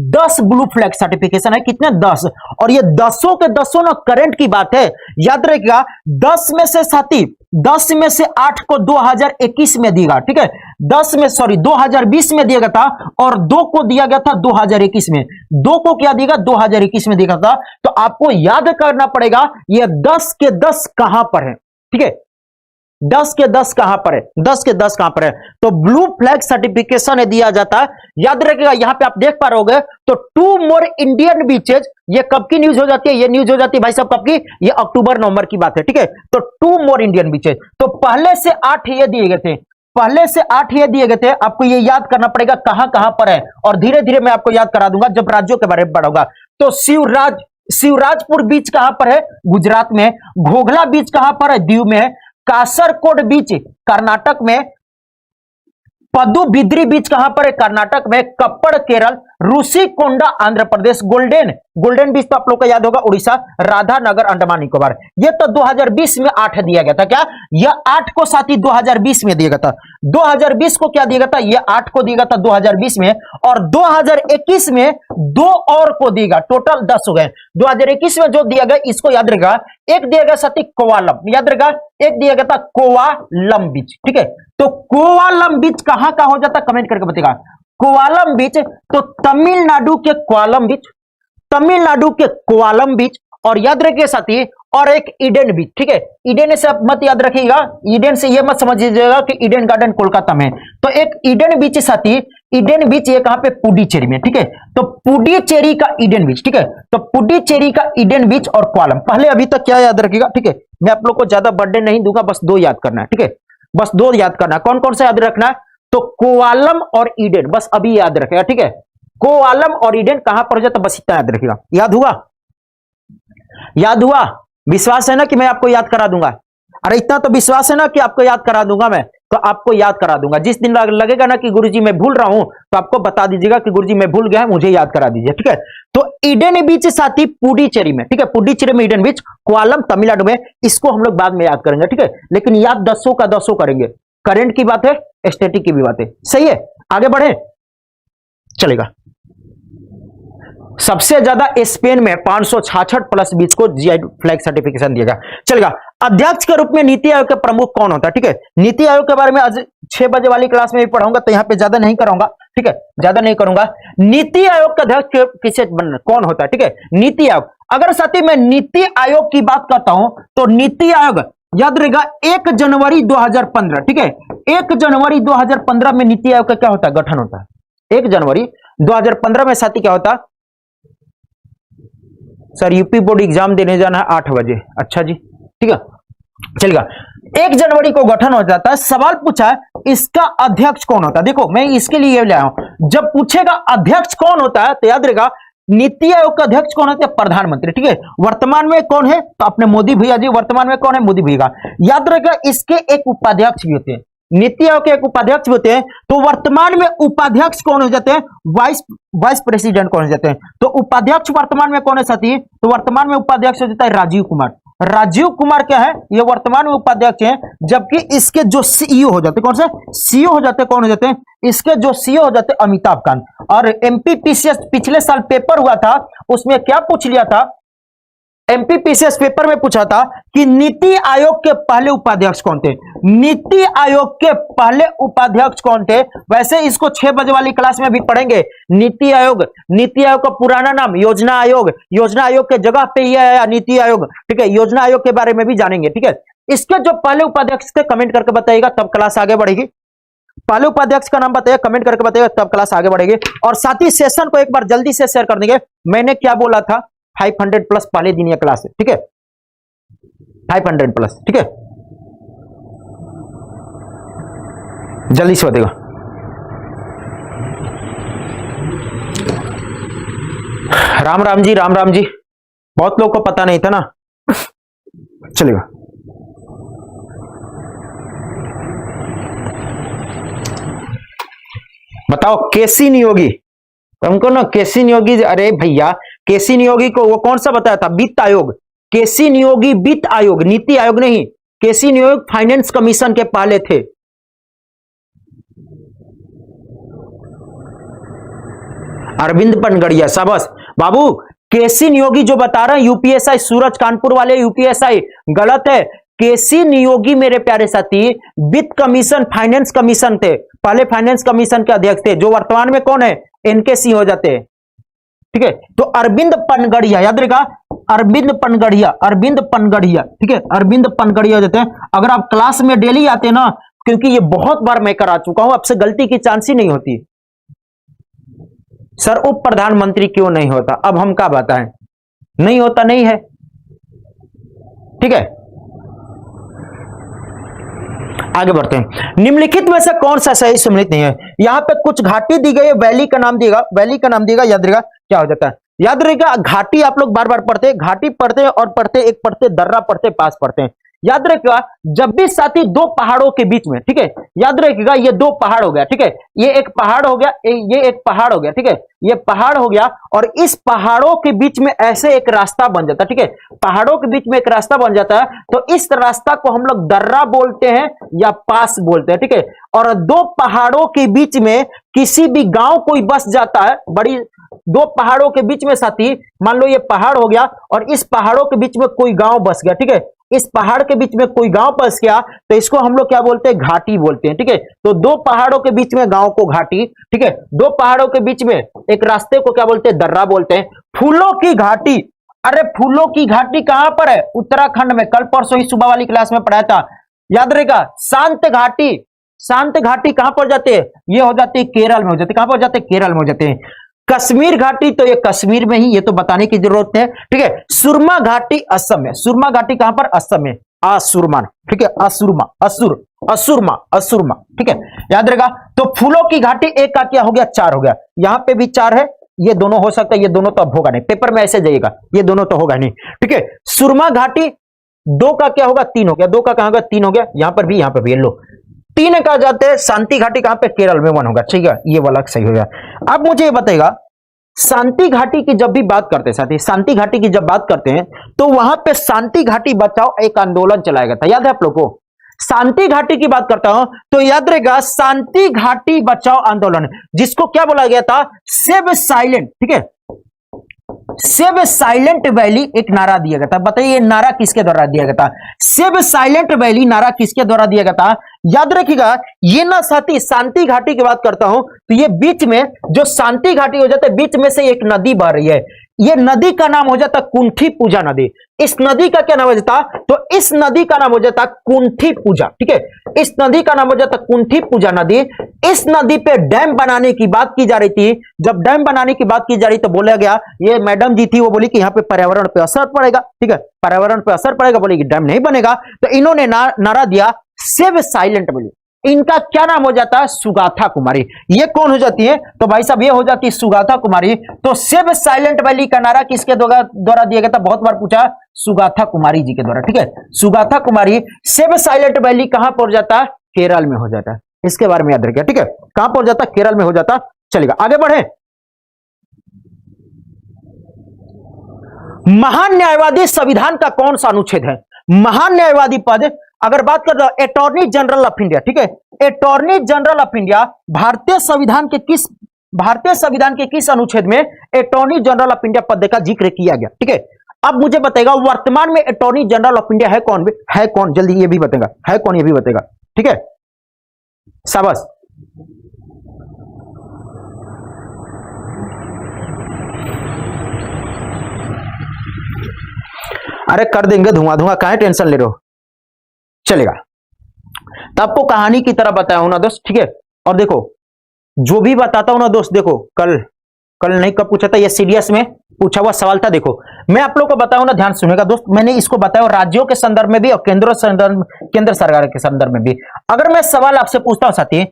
10 ब्लू फ्लैग सर्टिफिकेशन है। कितने, 10। और ये 10 के 10 ना करंट की बात है, याद रखिएगा। 10 में से साथी 10 में से 8 को 2021 में दिया, ठीक है, 2020 में दिया गया था, और 2 को दिया गया था 2021 में। 2 को क्या दिया, 2021 में दिया था। तो आपको याद करना पड़ेगा ये 10 के 10 कहां पर है, ठीक है, 10 के 10 कहां पर है, 10 के 10 कहां पर है। तो ब्लू फ्लैग सर्टिफिकेशन दिया जाता है। याद रखिएगा, यहां पे आप देख पा रहे होगे तो 2 मोर इंडियन बीचेज, ये कब की न्यूज हो जाती है, ये न्यूज हो जाती है भाई साहब कब की, ये अक्टूबर नवंबर की बात है, ठीक है। तो 2 मोर इंडियन बीचेज, तो पहले से 8 ये दिए गए थे, पहले से 8 ये दिए गए थे। आपको ये याद करना पड़ेगा कहां कहां पर है, और धीरे धीरे मैं आपको याद करा दूंगा जब राज्यों के बारे में पढ़ूंगा। तो शिवराजपुर बीच कहां पर है, गुजरात में। घोघला बीच कहां पर है, दीव में। कासरकोड बीच कर्नाटक में। पदुबिद्री बीच कहां पर है, कर्नाटक में। कप्पड़ केरल। ऋषिकोंडा आंध्र प्रदेश। गोल्डन बीच तो आप लोग को याद होगा उड़ीसा। राधानगर अंडमान निकोबार। ये तो 2020 में 8 दिया गया था। क्या यह 8 को साथी 2020 में दिया गया था। 2020 को क्या दिया गया था, यह 8 को दिया गया था 2020 में, और 2021 में 2 और को दिएगा, टोटल 10 हो गए। 2021 में जो दिया गया इसको याद रखेगा। एक दिया गया साथी कोवालम, याद रखेगा, एक दिया गया था कोवालम बीच, ठीक है। तो कोवालम बीच कहां का हो जाता, कमेंट करके बताएगा। कोवालम बीच तो तमिलनाडु के कोवालम बीच, तमिलनाडु के कोवालम बीच। और याद रखिए साथी, और एक ईडन बीच, ठीक है। ईडन से आप मत याद रखिएगा, ईडन से ये मत समझिएगा कि ईडन गार्डन कोलकाता में। तो एक ईडन बीच साथी, ईडन बीच ये कहां पे, पुडुचेरी में, ठीक है। तो पुडुचेरी का ईडन बीच, ठीक है। तो पुडुचेरी का ईडन बीच और कोवालम। पहले अभी तक क्या याद रखिएगा, ठीक है। मैं आप लोग को ज्यादा बर्डन नहीं दूंगा, बस 2 याद करना है, ठीक है, बस 2 याद करना। कौन कौन सा याद रखना है, तो कोवालम और ईडन, बस अभी याद रखेगा, ठीक है। कोवालम और ईडन कहां पर हो जाता, बस इतना याद रखिएगा। याद हुआ, याद हुआ, विश्वास है ना कि मैं आपको याद करा दूंगा। अरे इतना तो विश्वास है ना कि आपको याद करा दूंगा मैं, तो आपको याद करा दूंगा। जिस दिन लगेगा ना कि गुरुजी मैं भूल रहा हूं, तो आपको बता दीजिएगा कि गुरुजी मैं भूल गया, मुझे याद करा दीजिए, ठीक है। तो ईडन बीच साथी पुडुचेरी में, ठीक है, पुडुचेरी में ईडन बीच। कोवालम तमिलनाडु में। इसको हम लोग बाद में याद करेंगे, ठीक है, लेकिन याद 10 का 10 करेंगे। करंट की बात है, स्टैटिक की भी बात है, सही है। आगे बढ़े, चलेगा। सबसे ज्यादा स्पेन में 566 प्लस बीच को जीआई फ्लैग सर्टिफिकेशन दिया गया, चलेगा। अध्यक्ष के रूप में नीति आयोग के प्रमुख कौन होता है, ठीक है। नीति आयोग के बारे में आज 6 बजे वाली क्लास में भी पढ़ाऊंगा, तो यहां पे ज्यादा नहीं कराऊंगा, ठीक है, ज्यादा नहीं करूंगा। नीति आयोग का अध्यक्ष किसे बनना, कौन होता है, ठीक है, नीति आयोग। अगर साथी मैं नीति आयोग की बात करता हूं तो नीति आयोग याद रहेगा 1 जनवरी 2015, ठीक है, 1 जनवरी 2015 में नीति आयोग का क्या होता है, गठन होता है। 1 जनवरी 2015 में साथी क्या होता, सर यूपी बोर्ड एग्जाम देने जाना है 8 बजे, अच्छा जी, ठीक है, चलेगा। 1 जनवरी को गठन हो जाता है। सवाल पूछा है इसका अध्यक्ष कौन होता है। देखो मैं इसके लिए ले आया हूं, जब पूछेगा अध्यक्ष कौन होता है तो याद रहेगा नीति आयोग का अध्यक्ष कौन होता है, प्रधानमंत्री, ठीक है। वर्तमान में कौन है, तो अपने मोदी भैया जी, वर्तमान में कौन है, मोदी भैया। याद रहेगा इसके एक उपाध्यक्ष भी होते हैं, नीति आयोग के एक उपाध्यक्ष होते हैं। तो वर्तमान में उपाध्यक्ष कौन हो जाते हैं, वाइस प्रेसिडेंट कौन हो जाते हैं। तो उपाध्यक्ष वर्तमान में कौन है साथी, तो वर्तमान में उपाध्यक्ष हो जाता है राजीव कुमार। राजीव कुमार क्या है, ये वर्तमान में उपाध्यक्ष हैं, जबकि इसके जो सीईओ हो जाते हैं, कौन से सीईओ हो जाते हैं, कौन हो जाते हैं, इसके जो सीईओ हो जाते हैं अमिताभ कांत। और एमपीपीसीएस पिछले साल पेपर हुआ था, उसमें क्या पूछ लिया था, एमपीपीसीएस पेपर में पूछा था कि नीति आयोग के पहले उपाध्यक्ष कौन थे, नीति आयोग के पहले उपाध्यक्ष कौन थे। वैसे इसको 6 बजे वाली क्लास में भी पढ़ेंगे। नीति आयोग, नीति आयोग का पुराना नाम योजना आयोग, योजना आयोग के जगह पे ही आया नीति आयोग, ठीक है, योजना आयोग के बारे में भी जानेंगे, ठीक है। इसके जो पहले उपाध्यक्ष थे कमेंट करके बताइएगा, तब क्लास आगे बढ़ेगी। पहले उपाध्यक्ष का नाम बताइए, कमेंट करके बताइएगा, तब क्लास आगे बढ़ेगी। और साथ ही सेशन को एक बार जल्दी से शेयर कर देंगे। मैंने क्या बोला था, 500 प्लस पहले दिन ये क्लास है, ठीक है, 500 प्लस, ठीक है। जल्दी से बताइएगा। राम राम जी, राम राम जी। बहुत लोगों को पता नहीं था ना, चलेगा। बताओ केसी नियोगी, हमको ना केसी नियोगी, अरे भैया केसी नियोगी को वो कौन सा बताया था? वित्त आयोग। केसी नियोगी वित्त आयोग, नीति आयोग नहीं। केसी नियोग फाइनेंस कमीशन के पहले थे। अरविंद पनगड़िया, शाबाश बाबू। केसी नियोगी जो बता रहे हैं यूपीएसआई, सूरज कानपुर वाले यूपीएसआई, गलत है। केसी नियोगी मेरे प्यारे साथी वित्त कमीशन, फाइनेंस कमीशन थे, पहले फाइनेंस कमीशन के अध्यक्ष थे, जो वर्तमान में कौन है? एनके सिंह हो जाते हैं। ठीक है, तो अरविंद पनगड़िया, याद रखेगा, अरविंद पनगड़िया, अरविंद पनगड़िया, ठीक है, अरविंद पनगड़िया हो जाते हैं। अगर आप क्लास में डेली आते हैं ना, क्योंकि ये बहुत बार मैं करा चुका हूं, आपसे गलती की चांस ही नहीं होती। सर उप प्रधानमंत्री क्यों नहीं होता? अब हम क्या बताएं, नहीं होता, नहीं है। ठीक है, आगे बढ़ते हैं। निम्नलिखित में से कौन सा सही सम्मिलित नहीं है? यहां पे कुछ घाटी दी गई है, वैली का नाम दिएगा, वैली का नाम दिएगा, याद रहेगा क्या हो जाता है? याद रहेगा घाटी, आप लोग बार बार पढ़ते हैं, घाटी पढ़ते हैं और पढ़ते, एक पढ़ते दर्रा पढ़ते, पास पढ़ते हैं। याद रखिएगा जब भी साथी दो पहाड़ों के बीच में, ठीक है, याद रखिएगा ये दो पहाड़ हो गया, ठीक है, ये एक पहाड़ हो गया, ये एक पहाड़ हो गया, ठीक है, ये पहाड़ हो गया, और इस पहाड़ों के बीच में ऐसे एक रास्ता बन जाता है, ठीक है, पहाड़ों के बीच में एक रास्ता बन जाता है, तो इस रास्ता को हम लोग दर्रा बोलते हैं या पास बोलते हैं, ठीक है। और दो पहाड़ों के बीच में किसी भी गांव कोई बस जाता है, बड़ी दो पहाड़ों के बीच में साथी, मान लो ये पहाड़ हो गया और इस पहाड़ों के बीच में कोई गांव बस गया, ठीक है, इस पहाड़ के बीच में कोई गांव बस गया, तो इसको हम लोग क्या बोलते हैं? घाटी बोलते हैं, ठीक है। तो दो पहाड़ों के बीच में गांव को घाटी, ठीक है, दो पहाड़ों के बीच में एक रास्ते को क्या बोलते हैं? दर्रा बोलते हैं। फूलों की घाटी, अरे फूलों की घाटी कहां पर है? उत्तराखंड में, कल परसों ही सुबह वाली क्लास में पढ़ाया था, याद रहेगा। शांत घाटी, शांत घाटी कहां पर जाते हैं? ये हो जाती है केरल में हो जाती है, कहां पर जाते हैं? केरल में हो जाते हैं। कश्मीर घाटी, तो ये कश्मीर में ही, ये तो बताने की जरूरत है, ठीक है। सुरमा घाटी असम में, सुरमा घाटी कहां पर? असम में, असुरमा, ठीक है, असुरमा, असुर, असुरमा, असुरमा, ठीक है, याद रहेगा। तो फूलों की घाटी एक का क्या हो गया? चार हो गया, यहां पे भी चार है, ये दोनों हो सकता है, ये दोनों तो अब होगा नहीं, पेपर में ऐसे जाइएगा, ये दोनों तो होगा नहीं, ठीक है। सुरमा घाटी दो का क्या होगा? तीन हो गया, दो का कहां होगा? तीन हो गया, यहां पर भी, यहां पर भी, लो तीन कहा जाते हैं। शांति घाटी कहां पे? केरल में, वन होगा, ठीक है, ये वाला सही हो गया। अब मुझे ये बताएगा, शांति घाटी की जब भी बात करते हैं साथी, शांति घाटी की जब बात करते हैं, तो वहां पे शांति घाटी बचाओ एक आंदोलन चलाया गया था, याद है आप लोग को? शांति घाटी की बात करता हूं तो याद रहेगा, शांति घाटी बचाओ आंदोलन, जिसको क्या बोला गया था? सेव साइलेंट, ठीक है, सेव साइलेंट वैली एक नारा दिया गया था। बताइए नारा किसके द्वारा दिया गया था? सेव साइलेंट वैली नारा किसके द्वारा दिया गया था? याद रखिएगा, ये ना साथी शांति घाटी की बात करता हूं तो ये बीच में जो शांति घाटी हो जाता है, बीच में से एक नदी बह रही है, ये नदी का नाम हो जाता कुंठी पूजा नदी। इस नदी का क्या नाम हो जाता? तो इस नदी का नाम हो जाता कुंठी पूजा, ठीक है, इस नदी का नाम हो जाता कुंठी पूजा नदी। इस नदी पे डैम बनाने की बात की जा रही थी। जब डैम बनाने की बात की जा रही तो बोला गया, ये मैडम जी थी, वो बोली कि यहाँ पे पर्यावरण पे असर पड़ेगा, ठीक है, पर्यावरण पे असर पड़ेगा, बोली कि डैम नहीं बनेगा। तो इन्होंने नारा दिया सेव साइलेंट वैली। इनका क्या नाम हो जाता है? सुगाथा कुमारी। ये कौन हो जाती है? तो भाई साहब ये हो जाती है सुगाथा कुमारी। तो सेव साइलेंट वैली का नारा किसके द्वारा दिया गया था? बहुत बार पूछा, सुगाथा कुमारी जी के द्वारा, ठीक है, सुगाथा कुमारी। सेव साइलेंट वैली कहां पर जाता है? केरल में हो जाता है, इसके बारे में याद रखिए, ठीक है, कहां पर जाता है? केरल में हो जाता। चलेगा आगे बढ़े। महान न्यायवादी संविधान का कौन सा अनुच्छेद है? महान न्यायवादी पद अगर बात कर रहे हो, अटॉर्नी जनरल ऑफ इंडिया, ठीक है, अटॉर्नी जनरल ऑफ इंडिया भारतीय संविधान के किस अनुच्छेद में अटॉर्नी जनरल ऑफ इंडिया पद का जिक्र किया गया? ठीक है, अब मुझे बताएगा वर्तमान में अटॉर्नी जनरल ऑफ इंडिया है कौन? है कौन? जल्दी ये भी बताएगा, है कौन ये भी बताएगा, ठीक है, शाबाश। अरे कर देंगे, धुआं काहे टेंशन ले रहे हो, चलेगा। तो आपको कहानी की तरह बताया हूं ना दोस्त, ठीक है। और देखो जो भी बताता हूं ना दोस्त, देखो कल नहीं कब पूछा था, ये सीरियस में पूछा हुआ सवाल था। देखो मैं आप लोग को बताऊं ना, ध्यान सुनेगा दोस्त, मैंने इसको बताया राज्यों के संदर्भ में भी और केंद्र सरकार के संदर्भ में भी। अगर मैं सवाल आपसे पूछता हूं साथी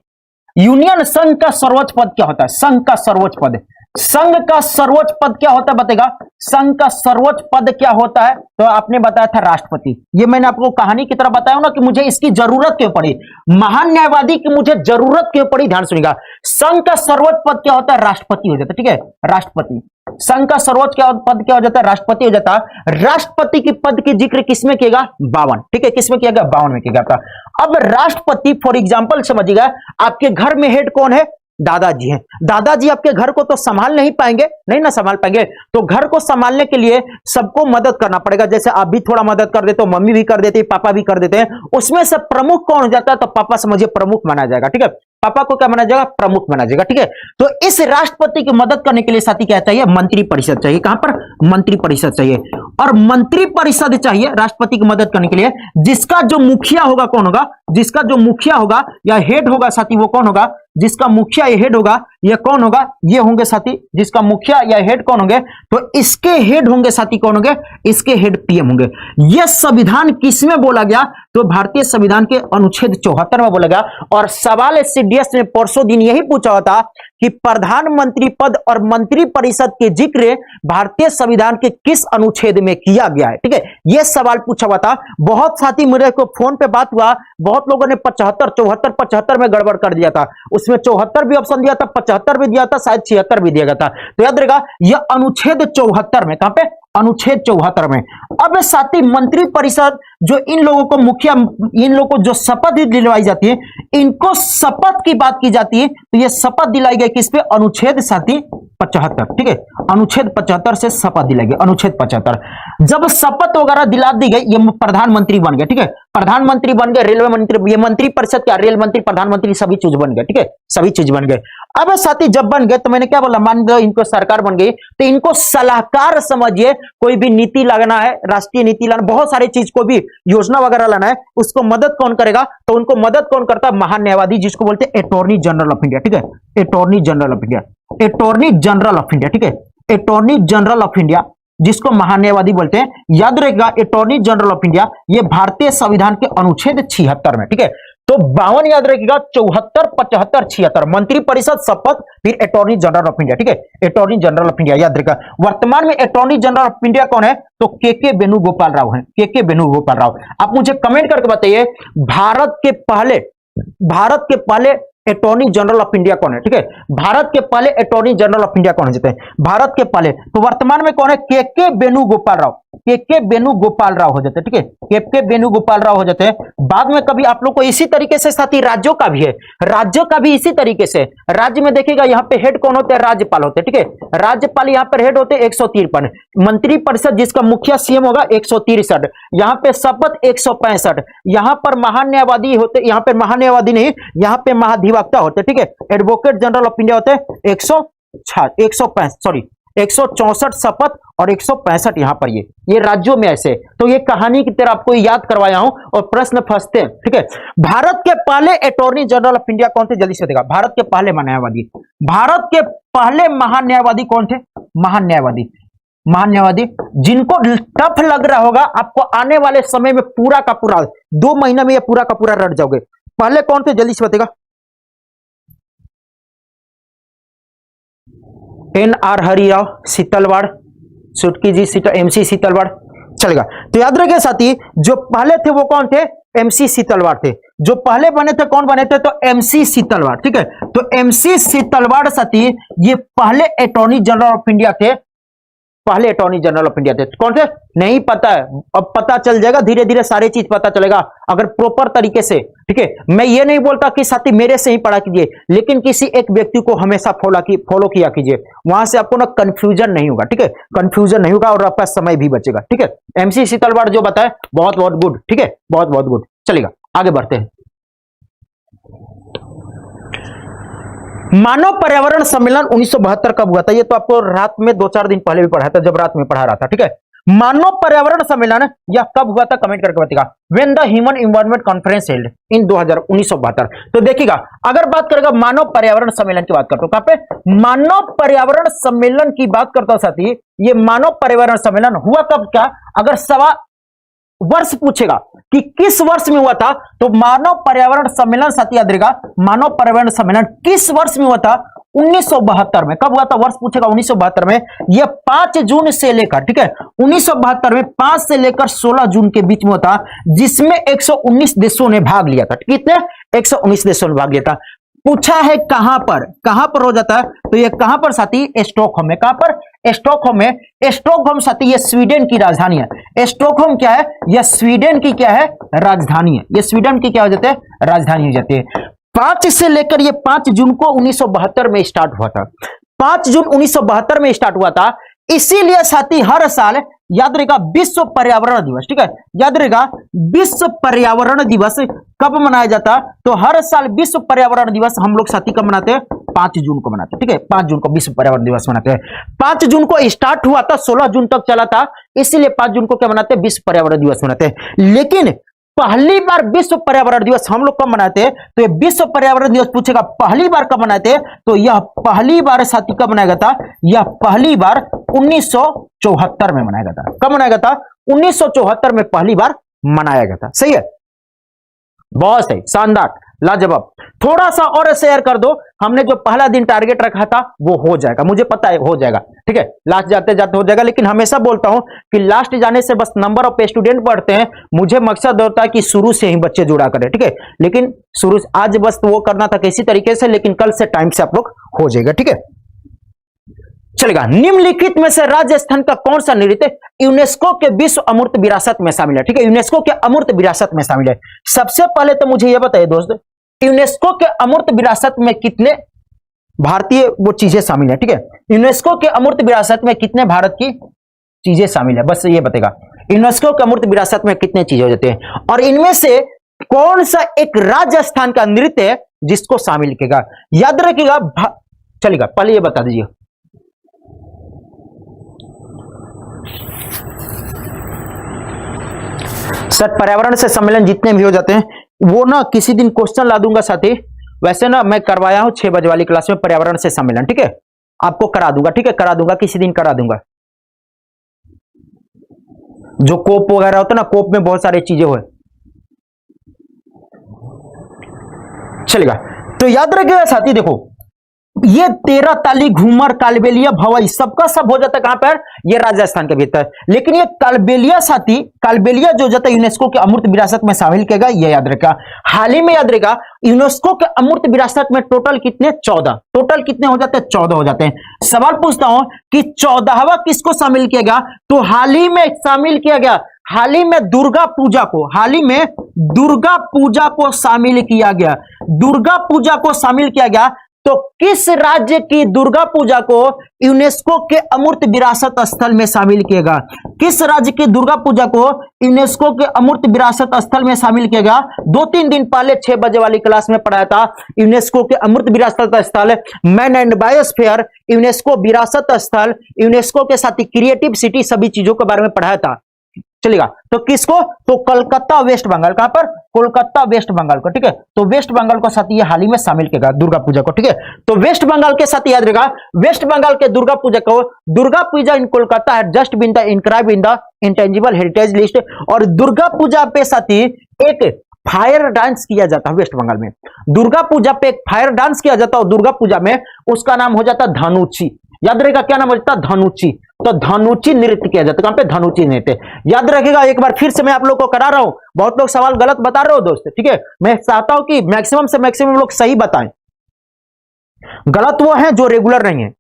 यूनियन संघ का सर्वोच्च पद क्या होता है? संघ का सर्वोच्च पद, संघ का सर्वोच्च पद क्या होता है बताएगा? संघ का सर्वोच्च पद क्या होता है? तो आपने बताया था राष्ट्रपति। ये मैंने आपको कहानी की तरह बताया ना कि मुझे इसकी जरूरत क्यों पड़ी, महान न्यायवादी की मुझे जरूरत क्यों पड़ी, ध्यान सुनिएगा। संघ का सर्वोच्च पद क्या होता है? राष्ट्रपति हो जाता है, ठीक है, राष्ट्रपति। संघ का सर्वोच्च पद क्या हो जाता है? राष्ट्रपति हो जाता है। राष्ट्रपति की पद की जिक्र किसमें किएगा? 52, ठीक है, किसमें किया गया? 52 में किया गया। अब राष्ट्रपति फॉर एग्जाम्पल समझिएगा, आपके घर में हेड कौन है? दादाजी हैं। दादाजी आपके घर को तो संभाल नहीं पाएंगे, नहीं ना संभाल पाएंगे, तो घर को संभालने के लिए सबको मदद करना पड़ेगा। जैसे आप भी थोड़ा मदद कर देते हो, मम्मी भी कर देती है, पापा भी कर देते हैं। उसमें से प्रमुख कौन हो जाता है? तो पापा समझिए प्रमुख माना जाएगा, ठीक है, पापा को क्या माना जाएगा? प्रमुख माना जाएगा, ठीक है। तो इस राष्ट्रपति की मदद करने के लिए साथी क्या चाहिए? मंत्री परिषद चाहिए। कहां पर? मंत्री परिषद चाहिए। और मंत्री परिषद चाहिए राष्ट्रपति की मदद करने के लिए, जिसका जो मुखिया होगा कौन होगा? जिसका जो मुखिया होगा या हेड होगा साथी, वो कौन होगा? जिसका मुखिया या हेड होगा, ये कौन होगा? ये होंगे साथी, जिसका मुखिया या हेड कौन होंगे? तो इसके हेड होंगे साथी, कौन होंगे? इसके हेड पीएम होंगे। यह संविधान किसमें बोला गया? तो भारतीय संविधान के अनुच्छेद 74 में बोला गया। और सवाल सीडीएस में परसों दिन यही पूछा हुआ था कि प्रधानमंत्री पद और मंत्री परिषद के जिक्र भारतीय संविधान के किस अनुच्छेद में किया गया है, ठीक है, यह सवाल पूछा हुआ था। बहुत साथी मेरे को फोन पे बात हुआ, बहुत लोगों ने 75, 74, 75 में गड़बड़ कर दिया था। उसमें 74 भी ऑप्शन दिया था, 75 भी दिया था, शायद 76 भी दिया गया था। तो याद रहेगा, यह अनुच्छेद 74 में, कहां पे? अनुच्छेद 74 में। अब साथी मंत्री परिषद जो इन लोगों को मुखिया, इन लोगों को जो शपथ दिलवाई जाती है, इनको शपथ की बात की जाती है, तो यह शपथ दिलाई गई किस पे? अनुच्छेद साथी 75, ठीक है, अनुच्छेद 75 से शपथ दिलाई गई। अनुच्छेद 75 जब शपथ वगैरह दिला दी गई, ये प्रधानमंत्री बन गए, ठीक है, प्रधानमंत्री बन गए, रेलवे मंत्री, ये मंत्री परिषद क्या? रेल मंत्री, प्रधानमंत्री, सभी चीज बन गए, ठीक है, सभी चीज बन गए। अब साथी जब बन गए तो मैंने क्या बोला, मान लो इनको सरकार बन गई, तो इनको सलाहकार समझिए। कोई भी नीति लाना है, राष्ट्रीय नीति लाना, बहुत सारी चीज को भी योजना वगैरह लाना है, उसको मदद कौन करेगा? तो उनको मदद कौन करता है? महान न्यायवादी, जिसको बोलते हैं अटॉर्नी जनरल ऑफ इंडिया, ठीक है, attorney general of India, attorney general of India, ठीक है, अटॉर्नी जनरल ऑफ इंडिया, जिसको महान न्यायवादी बोलते हैं। याद रखेगा, अटॉर्नी जनरल ऑफ इंडिया, ये भारतीय संविधान के अनुच्छेद 76 में, ठीक है। तो 52 याद रखिएगा, 74, 75, 76, मंत्री परिषद, शपथ, फिर अटॉर्नी जनरल ऑफ इंडिया, ठीक है, अटॉर्नी जनरल ऑफ इंडिया याद रखिएगा। वर्तमान में अटॉर्नी जनरल ऑफ इंडिया कौन है? तो के वेणुगोपाल राव हैं, के वेणुगोपाल राव। आप मुझे कमेंट करके बताइए, भारत के पहले अटॉर्नी जनरल ऑफ इंडिया कौन है, ठीक है, भारत के पहले अटॉर्नी जनरल ऑफ इंडिया कौन है जाते हैं? भारत के पहले। तो वर्तमान में कौन है? के वेणुगोपाल राव, के वेणुगोपाल राव हो जाते हैं, ठीक है, के वेणुगोपाल राव हो जाते हैं। बाद में कभी आप लोग को इसी तरीके से साथी राज्यों का भी है, राज्यों का भी इसी तरीके से। राज्य में देखिएगा, यहाँ पे हेड कौन होते हैं? राज्यपाल होते हैं, ठीक है, राज्यपाल यहाँ पर हेड होते हैं 153, मंत्री परिषद जिसका मुखिया सीएम होगा 163, यहाँ पे शपथ 165, यहाँ पर महान न्यायवादी होते, यहाँ पे महान न्यायवादी नहीं, यहाँ पे महाधिवक्ता होते, ठीक है, एडवोकेट जनरल ऑफ इंडिया होते हैं 164 शपथ और 165 यहां पर ये राज्यों में ऐसे। तो ये कहानी की तरह आपको याद करवाया हूं और प्रश्न फंसते हैं, ठीक है। भारत के पहले अटॉर्नी जनरल ऑफ इंडिया कौन थे? जल्दी से देखा, भारत के पहले न्यायवादी, भारत के पहले महान न्यायवादी कौन थे? महान न्यायवादी जिनको टफ लग रहा होगा आपको, आने वाले समय में पूरा का पूरा 2 महीने में ये पूरा का पूरा रट जाओगे। पहले कौन थे? जल्दी से बताएगा। NR हरिराव सीतलवाड़, सुटकी जी MC सीतलवाड़, चलेगा। तो याद रखिए साथी, जो पहले थे वो कौन थे? MC सीतलवाड़ थे। जो पहले बने थे कौन बने थे? तो MC सीतलवाड़, ठीक है। तो MC सीतलवाड़ साथी ये पहले अटॉर्नी जनरल ऑफ इंडिया थे, पहले अटॉर्नी जनरल ऑफ इंडिया थे। कौन थे? नहीं पता है, अब पता चल जाएगा, धीरे धीरे सारी चीज पता चलेगा अगर प्रॉपर तरीके से, ठीक है। मैं ये नहीं बोलता कि साथी मेरे से ही पढ़ा कीजिए, लेकिन किसी एक व्यक्ति को हमेशा फॉलो किया कीजिए, वहां से आपको ना कंफ्यूजन नहीं होगा, ठीक है, कंफ्यूजन नहीं होगा और आपका समय भी बचेगा, ठीक है। MC सीतलवाड़ जो बताए बहुत बहुत गुड, ठीक है, बहुत बहुत गुड। चलेगा, आगे बढ़ते हैं। मानव पर्यावरण सम्मेलन 1972 कब हुआ था? ये तो आपको रात में 2-4 दिन पहले भी पढ़ा था, जब रात में पढ़ा रहा था, ठीक है। मानव पर्यावरण सम्मेलन यह कब हुआ था? कमेंट करके बताइएगा। When the human environment conference held in 1972। तो देखिएगा, अगर बात करेगा मानव पर्यावरण सम्मेलन की बात करता हूं, कहां पे? मानव पर्यावरण सम्मेलन की बात करता हूं साथी, ये मानव पर्यावरण सम्मेलन हुआ कब? क्या अगर सवाल वर्ष पूछेगा कि किस वर्ष में हुआ था, तो मानव पर्यावरण सम्मेलन साथी याद रहेगा, मानव पर्यावरण सम्मेलन किस वर्ष में हुआ था? 1972 में। कब हुआ था? वर्ष पूछेगा 1972 में। यह 5 जून से लेकर, ठीक है, 1972 में 5 से लेकर 16 जून के बीच में होता, जिसमें 119 देशों ने भाग लिया था। कितने? 119 देशों ने भाग लिया था। पूछा है कहां पर हो जाता है, तो ये कहां पर साथी? स्टॉकहोम में। कहां पर? स्टॉकहोम में। स्टॉकहोम साथी ये स्वीडन की राजधानी है। स्टॉकहोम क्या है? यह स्वीडन की क्या है? राजधानी है। ये स्वीडन की क्या हो जाती है? राजधानी हो जाती है। 5 से लेकर ये 5 जून को 1972 में स्टार्ट हुआ था। 5 जून 1972 में स्टार्ट हुआ था। इसीलिए साथी हर साल याद रहेगा विश्व पर्यावरण दिवस, ठीक है, याद रहेगा विश्व पर्यावरण दिवस कब मनाया जाता? तो हर साल विश्व पर्यावरण दिवस हम लोग साथी कब मनाते हैं? 5 जून को मनाते हैं, ठीक है, 5 जून को विश्व पर्यावरण दिवस मनाते हैं। 5 जून को स्टार्ट हुआ था, 16 जून तक चला था, इसीलिए 5 जून को क्या मनाते हैं? विश्व पर्यावरण दिवस मनाते हैं। लेकिन पहली बार विश्व पर्यावरण दिवस हम लोग कब मनाते हैं? तो ये विश्व पर्यावरण दिवस पूछेगा पहली बार कब मनाते हैं, तो यह पहली बार साथी कब मनाया गया था? यह पहली बार 1974 में मनाया गया था। कब मनाया गया था? 1974 में पहली बार मनाया गया था। सही है, बहुत सही, शानदार, लाजवाब। थोड़ा सा और शेयर कर दो, हमने जो पहला दिन टारगेट रखा था वो हो जाएगा, मुझे पता है हो जाएगा, ठीक है, लास्ट जाते जाते हो जाएगा। लेकिन हमेशा बोलता हूं कि लास्ट जाने से बस नंबर ऑफ स्टूडेंट बढ़ते हैं, मुझे मकसद होता है कि शुरू से ही बच्चे जुड़ा करें, ठीक है। लेकिन शुरू आज बस वो करना था किसी तरीके से, लेकिन कल से टाइम से आप लोग हो जाएगा, ठीक है। चलेगा। निम्नलिखित में से राजस्थान का कौन सा नृत्य यूनेस्को के विश्व अमूर्त विरासत में शामिल है? ठीक है, यूनेस्को के अमूर्त विरासत में शामिल है। सबसे पहले तो मुझे यह बताइए दोस्त, यूनेस्को के अमूर्त विरासत में कितने भारतीय वो चीजें शामिल है? ठीक है, यूनेस्को के अमूर्त विरासत में कितने भारत की चीजें शामिल है, बस ये बताएगा यूनेस्को के अमूर्त विरासत में कितने चीजें हो जाते हैं, और इनमें से कौन सा एक राजस्थान का नृत्य है जिसको शामिल किएगा? याद रखिएगा। चलेगा, पहले ये बता दीजिए। सर पर्यावरण से सम्मेलन जितने भी हो जाते हैं वो ना किसी दिन क्वेश्चन ला दूंगा साथी। वैसे ना मैं करवाया हूं 6 बजे वाली क्लास में पर्यावरण से सम्मेलन, ठीक है, आपको करा दूंगा, ठीक है, करा दूंगा, किसी दिन करा दूंगा। जो कोप वगैरह होता है ना, कोप में बहुत सारी चीजें हुए। चलेगा, तो याद रखिएगा साथी, देखो ये 13 ताली, घूमर, कालबेलिया, भवई सबका सब हो जाता है कहां पर? ये राजस्थान के भीतर। लेकिन ये कालबेलिया साथी, कालबेलिया जो जाता है यूनेस्को के अमूर्त विरासत में शामिल किया गया, ये याद रखा। हाल ही में याद रखा यूनेस्को के अमूर्त विरासत में टोटल कितने? 14। टोटल कितने हो जाते हैं? 14 हो जाते हैं। सवाल पूछता हूं कि 14वां किसको शामिल किया गया? तो हाल ही में शामिल किया गया, हाल ही में दुर्गा पूजा को, हाल ही में दुर्गा पूजा को शामिल किया गया, दुर्गा पूजा को शामिल किया गया। तो किस राज्य की दुर्गा पूजा को यूनेस्को के अमूर्त विरासत स्थल में शामिल किएगा? किस राज्य की दुर्गा पूजा को यूनेस्को के अमूर्त विरासत स्थल में शामिल किएगा? 2-3 दिन पहले 6 बजे वाली क्लास में पढ़ाया था यूनेस्को के अमूर्त विरासत स्थल, मैन एंड बायोस्फीयर, यूनेस्को विरासत स्थल, यूनेस्को के साथ ही क्रिएटिव सिटी, सभी चीजों के बारे में पढ़ाया था। चलेगा, तो किसको? तो कोलकाता वेस्ट बंगाल, कहां पर? कोलकाता वेस्ट बंगाल को, ठीक है। तो वेस्ट बंगाल को साथ ये हाल ही में शामिल किया दुर्गा पूजा को, ठीक है। तो वेस्ट बंगाल के साथ याद रखा, वेस्ट बंगाल के दुर्गा पूजा को, Durga Puja in Kolkata has just been the inscribed in the intangible heritage list. और दुर्गा पूजा पे साथ ही एक फायर डांस किया जाता है वेस्ट बंगाल में। दुर्गा पूजा पे एक फायर डांस किया जाता है, और दुर्गा पूजा में उसका नाम हो जाता है धनुची। याद रहेगा क्या नाम हो जाता है? धनुची। तो धनुची नृत्य किया जाता है, कहां पे? धनुची नृत्य। याद रखिएगा, एक बार फिर से मैं आप लोग को करा रहा हूं, बहुत लोग सवाल गलत बता रहे हो दोस्त, ठीक है। मैं चाहता हूं कि मैक्सिमम से मैक्सिमम लोग सही बताएं, गलत वो हैं जो रेगुलर नहीं है।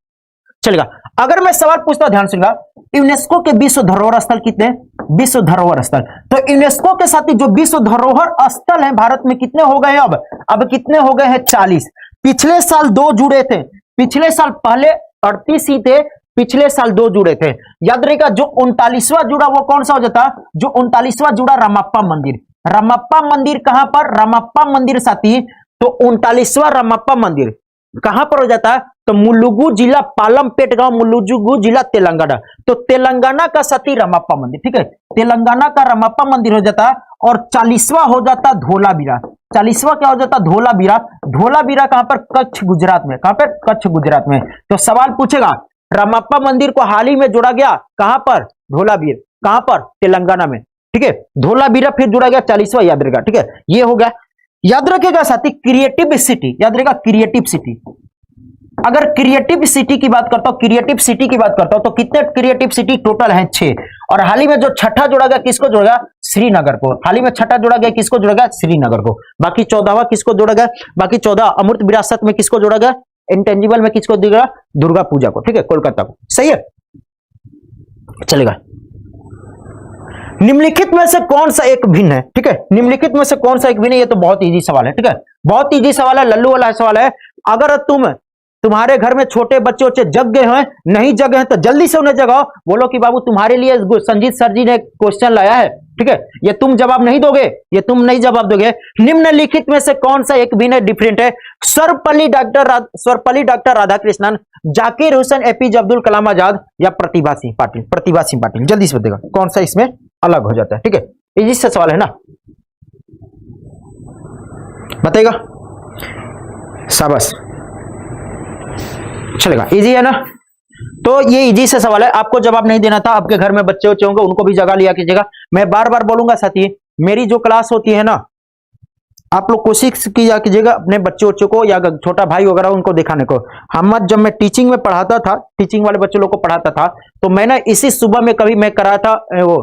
चलेगा, अगर मैं सवाल पूछता हूं, ध्यान सुनिएगा, यूनेस्को के विश्व धरोहर स्थल कितने? विश्व धरोहर स्थल। तो यूनेस्को के साथ ही जो विश्व धरोहर स्थल है भारत में कितने हो गए? अब कितने हो गए हैं? 40। पिछले साल 2 जुड़े थे, पिछले साल पहले 38 ही थे, पिछले साल 2 जुड़े थे। याद रहेगा, जो 39वां जुड़ा वो कौन सा हो जाता? जो 39वां जुड़ा रामप्पा मंदिर। रामप्पा मंदिर कहां पर? रामप्पा मंदिर साथी, तो 39वां रामप्पा मंदिर कहां पर हो जाता है? तो मुलुगु जिला, पालमपेट गांव, मुलुगु जिला, तेलंगाना। तो तेलंगाना का साथी रामप्पा मंदिर, ठीक है, तेलंगाना का रामप्पा मंदिर हो जाता है। और 40वां हो जाता धोलावीरा। 40वां क्या हो जाता? धोलावीरा। धोलावीरा कहां पर? कच्छ गुजरात में। कहां पर? कच्छ गुजरात में। तो सवाल पूछेगा, रामप्पा मंदिर को हाल ही में जोड़ा गया कहां पर? धोलावीर। कहां पर? तेलंगाना में। ठीक है, धोलावीरा फिर जुड़ा गया 40वां, याद रखेगा। ठीक है, ये हो गया। याद रखेगा साथी क्रिएटिव सिटी, याद रखेगा क्रिएटिव सिटी। अगर क्रिएटिव सिटी की बात करता हूं, क्रिएटिव सिटी की बात करता हूं तो कितने क्रिएटिव सिटी टोटल हैं? 6। और हाल ही में जो छठा जोड़ा गया किसको जोड़ा गया? श्रीनगर को। हाल ही में छठा जोड़ा गया किसको जोड़ा गया? श्रीनगर को। बाकी 14वां किसको जोड़ा गया? बाकी 14 अमूर्त विरासत में किसको जोड़ा गया? इंटेंजिबल में किसको दिया? दुर्गा पूजा को। ठीक है, कोलकाता को। सही है, चलेगा। निम्नलिखित में से कौन सा एक भिन्न है? ठीक है, निम्नलिखित में से कौन सा एक भिन्न है? ये तो बहुत इजी सवाल है। ठीक है, बहुत इजी सवाल है, लल्लू वाला सवाल है। अगर तुम्हारे घर में छोटे बच्चे जग गए हैं, नहीं जगे हैं, तो जल्दी से उन्हें जगाओ। बोलो कि बाबू तुम्हारे लिए संजीत सर जी ने क्वेश्चन लाया है। ठीक है, ये तुम जवाब नहीं दोगे, ये तुम नहीं जवाब दोगे। निम्नलिखित में से कौन सा एक भिन्न डिफरेंट है? सर्वपल्ली डॉक्टर राधाकृष्णन, जाकिर हुसैन, एपीजे अब्दुल कलाम आजाद या प्रतिभा सिंह पाटिल? प्रतिभा सिंह पाटिल। जल्दी से बताएगा कौन सा इसमें अलग हो जाता है। ठीक है, इजी सा सवाल है ना, बताएगा। शाबाश, चलेगा, इजी है ना। तो ये इजी से सवाल है, आपको जवाब नहीं देना था। आपके घर में बच्चे होंगे, उनको भी जगा लिया कीजिएगा। मैं बार बार बोलूंगा साथी, मेरी जो क्लास होती है ना, आप लोग कोशिश किया कीजिएगा अपने बच्चे को या छोटा भाई वगैरह उनको दिखाने को। जब मैं टीचिंग में पढ़ाता था, टीचिंग वाले बच्चे लोग को पढ़ाता था, तो मैंने इसी सुबह में कभी मैं करा था, वो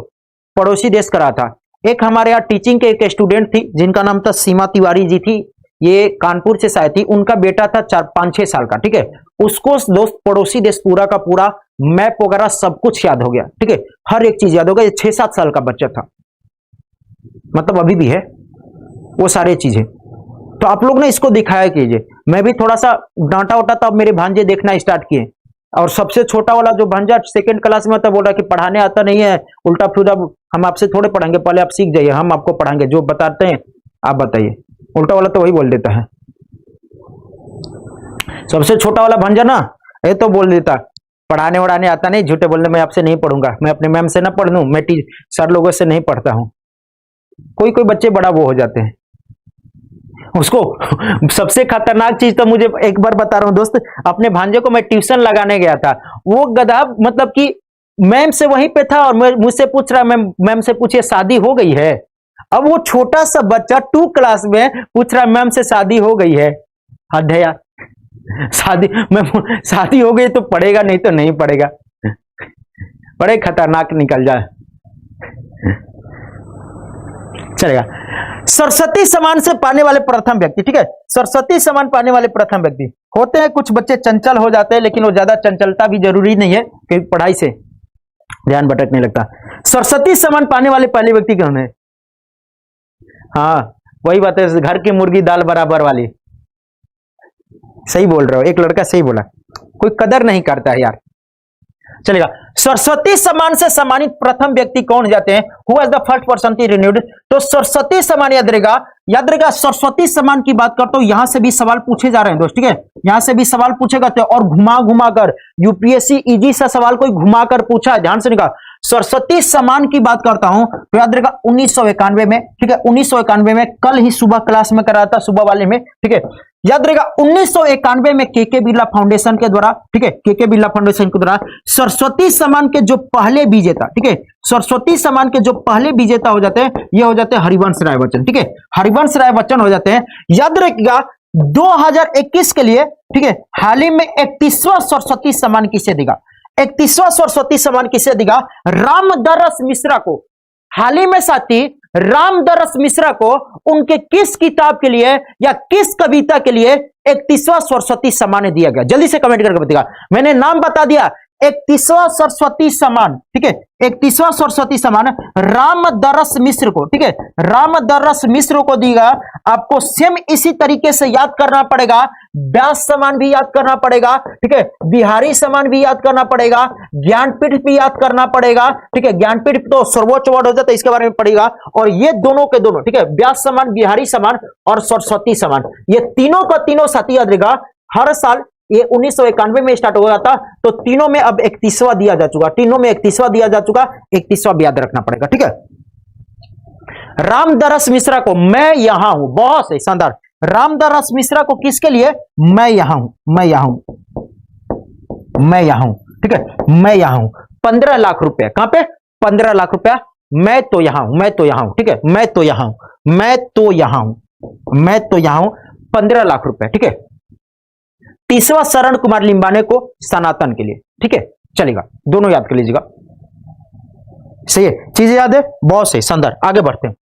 पड़ोसी देश करा था। एक हमारे यहाँ टीचिंग के एक स्टूडेंट थी जिनका नाम था सीमा तिवारी जी थी, ये कानपुर से शायद थी। उनका बेटा था 4-5-6 साल का। ठीक है, उसको दोस्त पड़ोसी देश पूरा का पूरा मैप वगैरह सब कुछ याद हो गया। ठीक है, हर एक चीज याद हो गया। 6-7 साल का बच्चा था, मतलब अभी भी है वो सारे चीजें। तो आप लोग ने इसको दिखाया कीजिए। मैं भी थोड़ा सा डांटा उटा था, अब मेरे भांजे देखना स्टार्ट किए। और सबसे छोटा वाला जो भांजा 2nd क्लास में था, बोल रहा कि पढ़ाने आता नहीं है, उल्टा फुल्टा हम आपसे थोड़े पढ़ाएंगे, पहले आप सीख जाइए, हम आपको पढ़ाएंगे, जो बताते हैं आप बताइए। उल्टा वाला तो वही बोल देता है। सबसे छोटा वाला भांजा ना, ये तो बोल देता पढ़ाने वढ़ाने आता नहीं, झूठे बोलने, मैं आपसे नहीं पढ़ूंगा, मैं अपने मैम से ना पढ़ लूं, मैं सर लोगों से नहीं पढ़ता हूं। कोई कोई बच्चे बड़ा वो हो जाते हैं। उसको सबसे खतरनाक चीज तो मुझे एक बार बता रहा हूं दोस्त, अपने भांजे को मैं ट्यूशन लगाने गया था। वो गधा मतलब कि मैम से वहीं पे था और मुझसे पूछ रहा, मैम से पूछिए शादी हो गई है। अब वो छोटा सा बच्चा 2 क्लास में पूछ रहा मैम से शादी हो गई है। हद है यार, शादी हो गई तो पढ़ेगा, नहीं तो नहीं पढ़ेगा। बड़े खतरनाक निकल जाए, चलेगा। सरस्वती सम्मान से पाने वाले प्रथम व्यक्ति। ठीक है, सरस्वती सम्मान पाने वाले प्रथम व्यक्ति होते हैं, कुछ बच्चे चंचल हो जाते हैं, लेकिन वो ज्यादा चंचलता भी जरूरी नहीं है कि पढ़ाई से ध्यान भटकने लगता। सरस्वती सम्मान पाने वाले पहले व्यक्ति कौन है? हाँ, वही बात है, घर की मुर्गी दाल बराबर वाली। सही बोल रहे हो, एक लड़का सही बोला, कोई कदर नहीं करता है यार। चलेगा, सरस्वती सम्मान से सम्मानित प्रथम व्यक्ति कौन जाते हैं? Who was the first person to renewed? तो सरस्वती सम्मान याद रहेगा। सरस्वती सम्मान की बात करते हो, यहां से भी सवाल पूछे जा रहे हैं दोस्त। ठीक है, यहां से भी सवाल पूछे जाते हैं और घुमा कर यूपीएससी इजी सा सवाल कोई घुमाकर पूछा है, ध्यान से निकाल। सरस्वती सम्मान की बात करता हूं तो याद रहेगा 1991 में। ठीक है, 1991 में, कल ही सुबह क्लास में कराया था, सुबह वाले में। ठीक है, याद रहेगा 1991 में केके बिरला फाउंडेशन के द्वारा, ठीक है, केके बिरला फाउंडेशन के द्वारा सरस्वती सम्मान के जो पहले विजेता, ठीक है, सरस्वती सम्मान के जो पहले विजेता हो जाते हैं, ये हो जाते हैं हरिवंश राय बच्चन। ठीक है, हरिवंश राय बच्चन हो जाते हैं। याद रखिएगा 2021 के लिए, ठीक है, हाल ही में 31वां सरस्वती सम्मान किसे देगा? 31वां सरस्वती सम्मान किसे देगा? रामदरस मिश्रा को। हाल ही में साथी रामदरस मिश्रा को उनके किस किताब के लिए या किस कविता के लिए 31वां सरस्वती सम्मान दिया गया? जल्दी से कमेंट करके बताइएगा। मैंने नाम बता दिया, 31वां सरस्वती सम्मान। ठीक है, 31वां सरस्वती सम्मान रामदरस मिश्र को, ठीक है, रामदरस मिश्र को दिया। आपको सेम इसी तरीके से याद करना पड़ेगा, व्यास सम्मान भी याद करना पड़ेगा, ठीक है, बिहारी सम्मान भी याद करना पड़ेगा, ज्ञानपीठ भी याद करना पड़ेगा। ठीक है, ज्ञानपीठ तो सर्वोच्च अवार्ड हो जाता है, इसके बारे में पड़ेगा। और ये दोनों के दोनों, ठीक है, व्यास सम्मान, बिहारी सम्मान और सरस्वती सम्मान, ये तीनों का तीनों साथी याद रहेगा। हर साल ये 1991 में स्टार्ट हो गया था, तो तीनों में अब 31वां दिया जा चुका, तीनों में 31वां दिया जा चुका, 31वां भी याद रखना पड़ेगा। ठीक है, रामदरस मिश्रा को मैं यहां हूं, बहुत सही, शानदार। रामदरस मिश्रा को किसके लिए? मैं यहां हूं, मैं यहां हूं, मैं यहां हूं। ठीक है, मैं यहां हूं। 15 लाख रुपया, कहां पे? 15 लाख रुपया मैं तो यहां हूं, मैं तो यहां हूं, ठीक है, मैं तो यहां हूं, मैं तो यहां हूं, मैं तो यहां हूं, 15 लाख रुपए, ठीक है। तीसरा शरण कुमार लिंबाने को सनातन के लिए, ठीक है, चलेगा, दोनों याद कर लीजिएगा, सही है, चीजें याद है, बहुत सही, सुंदर, आगे बढ़ते हैं।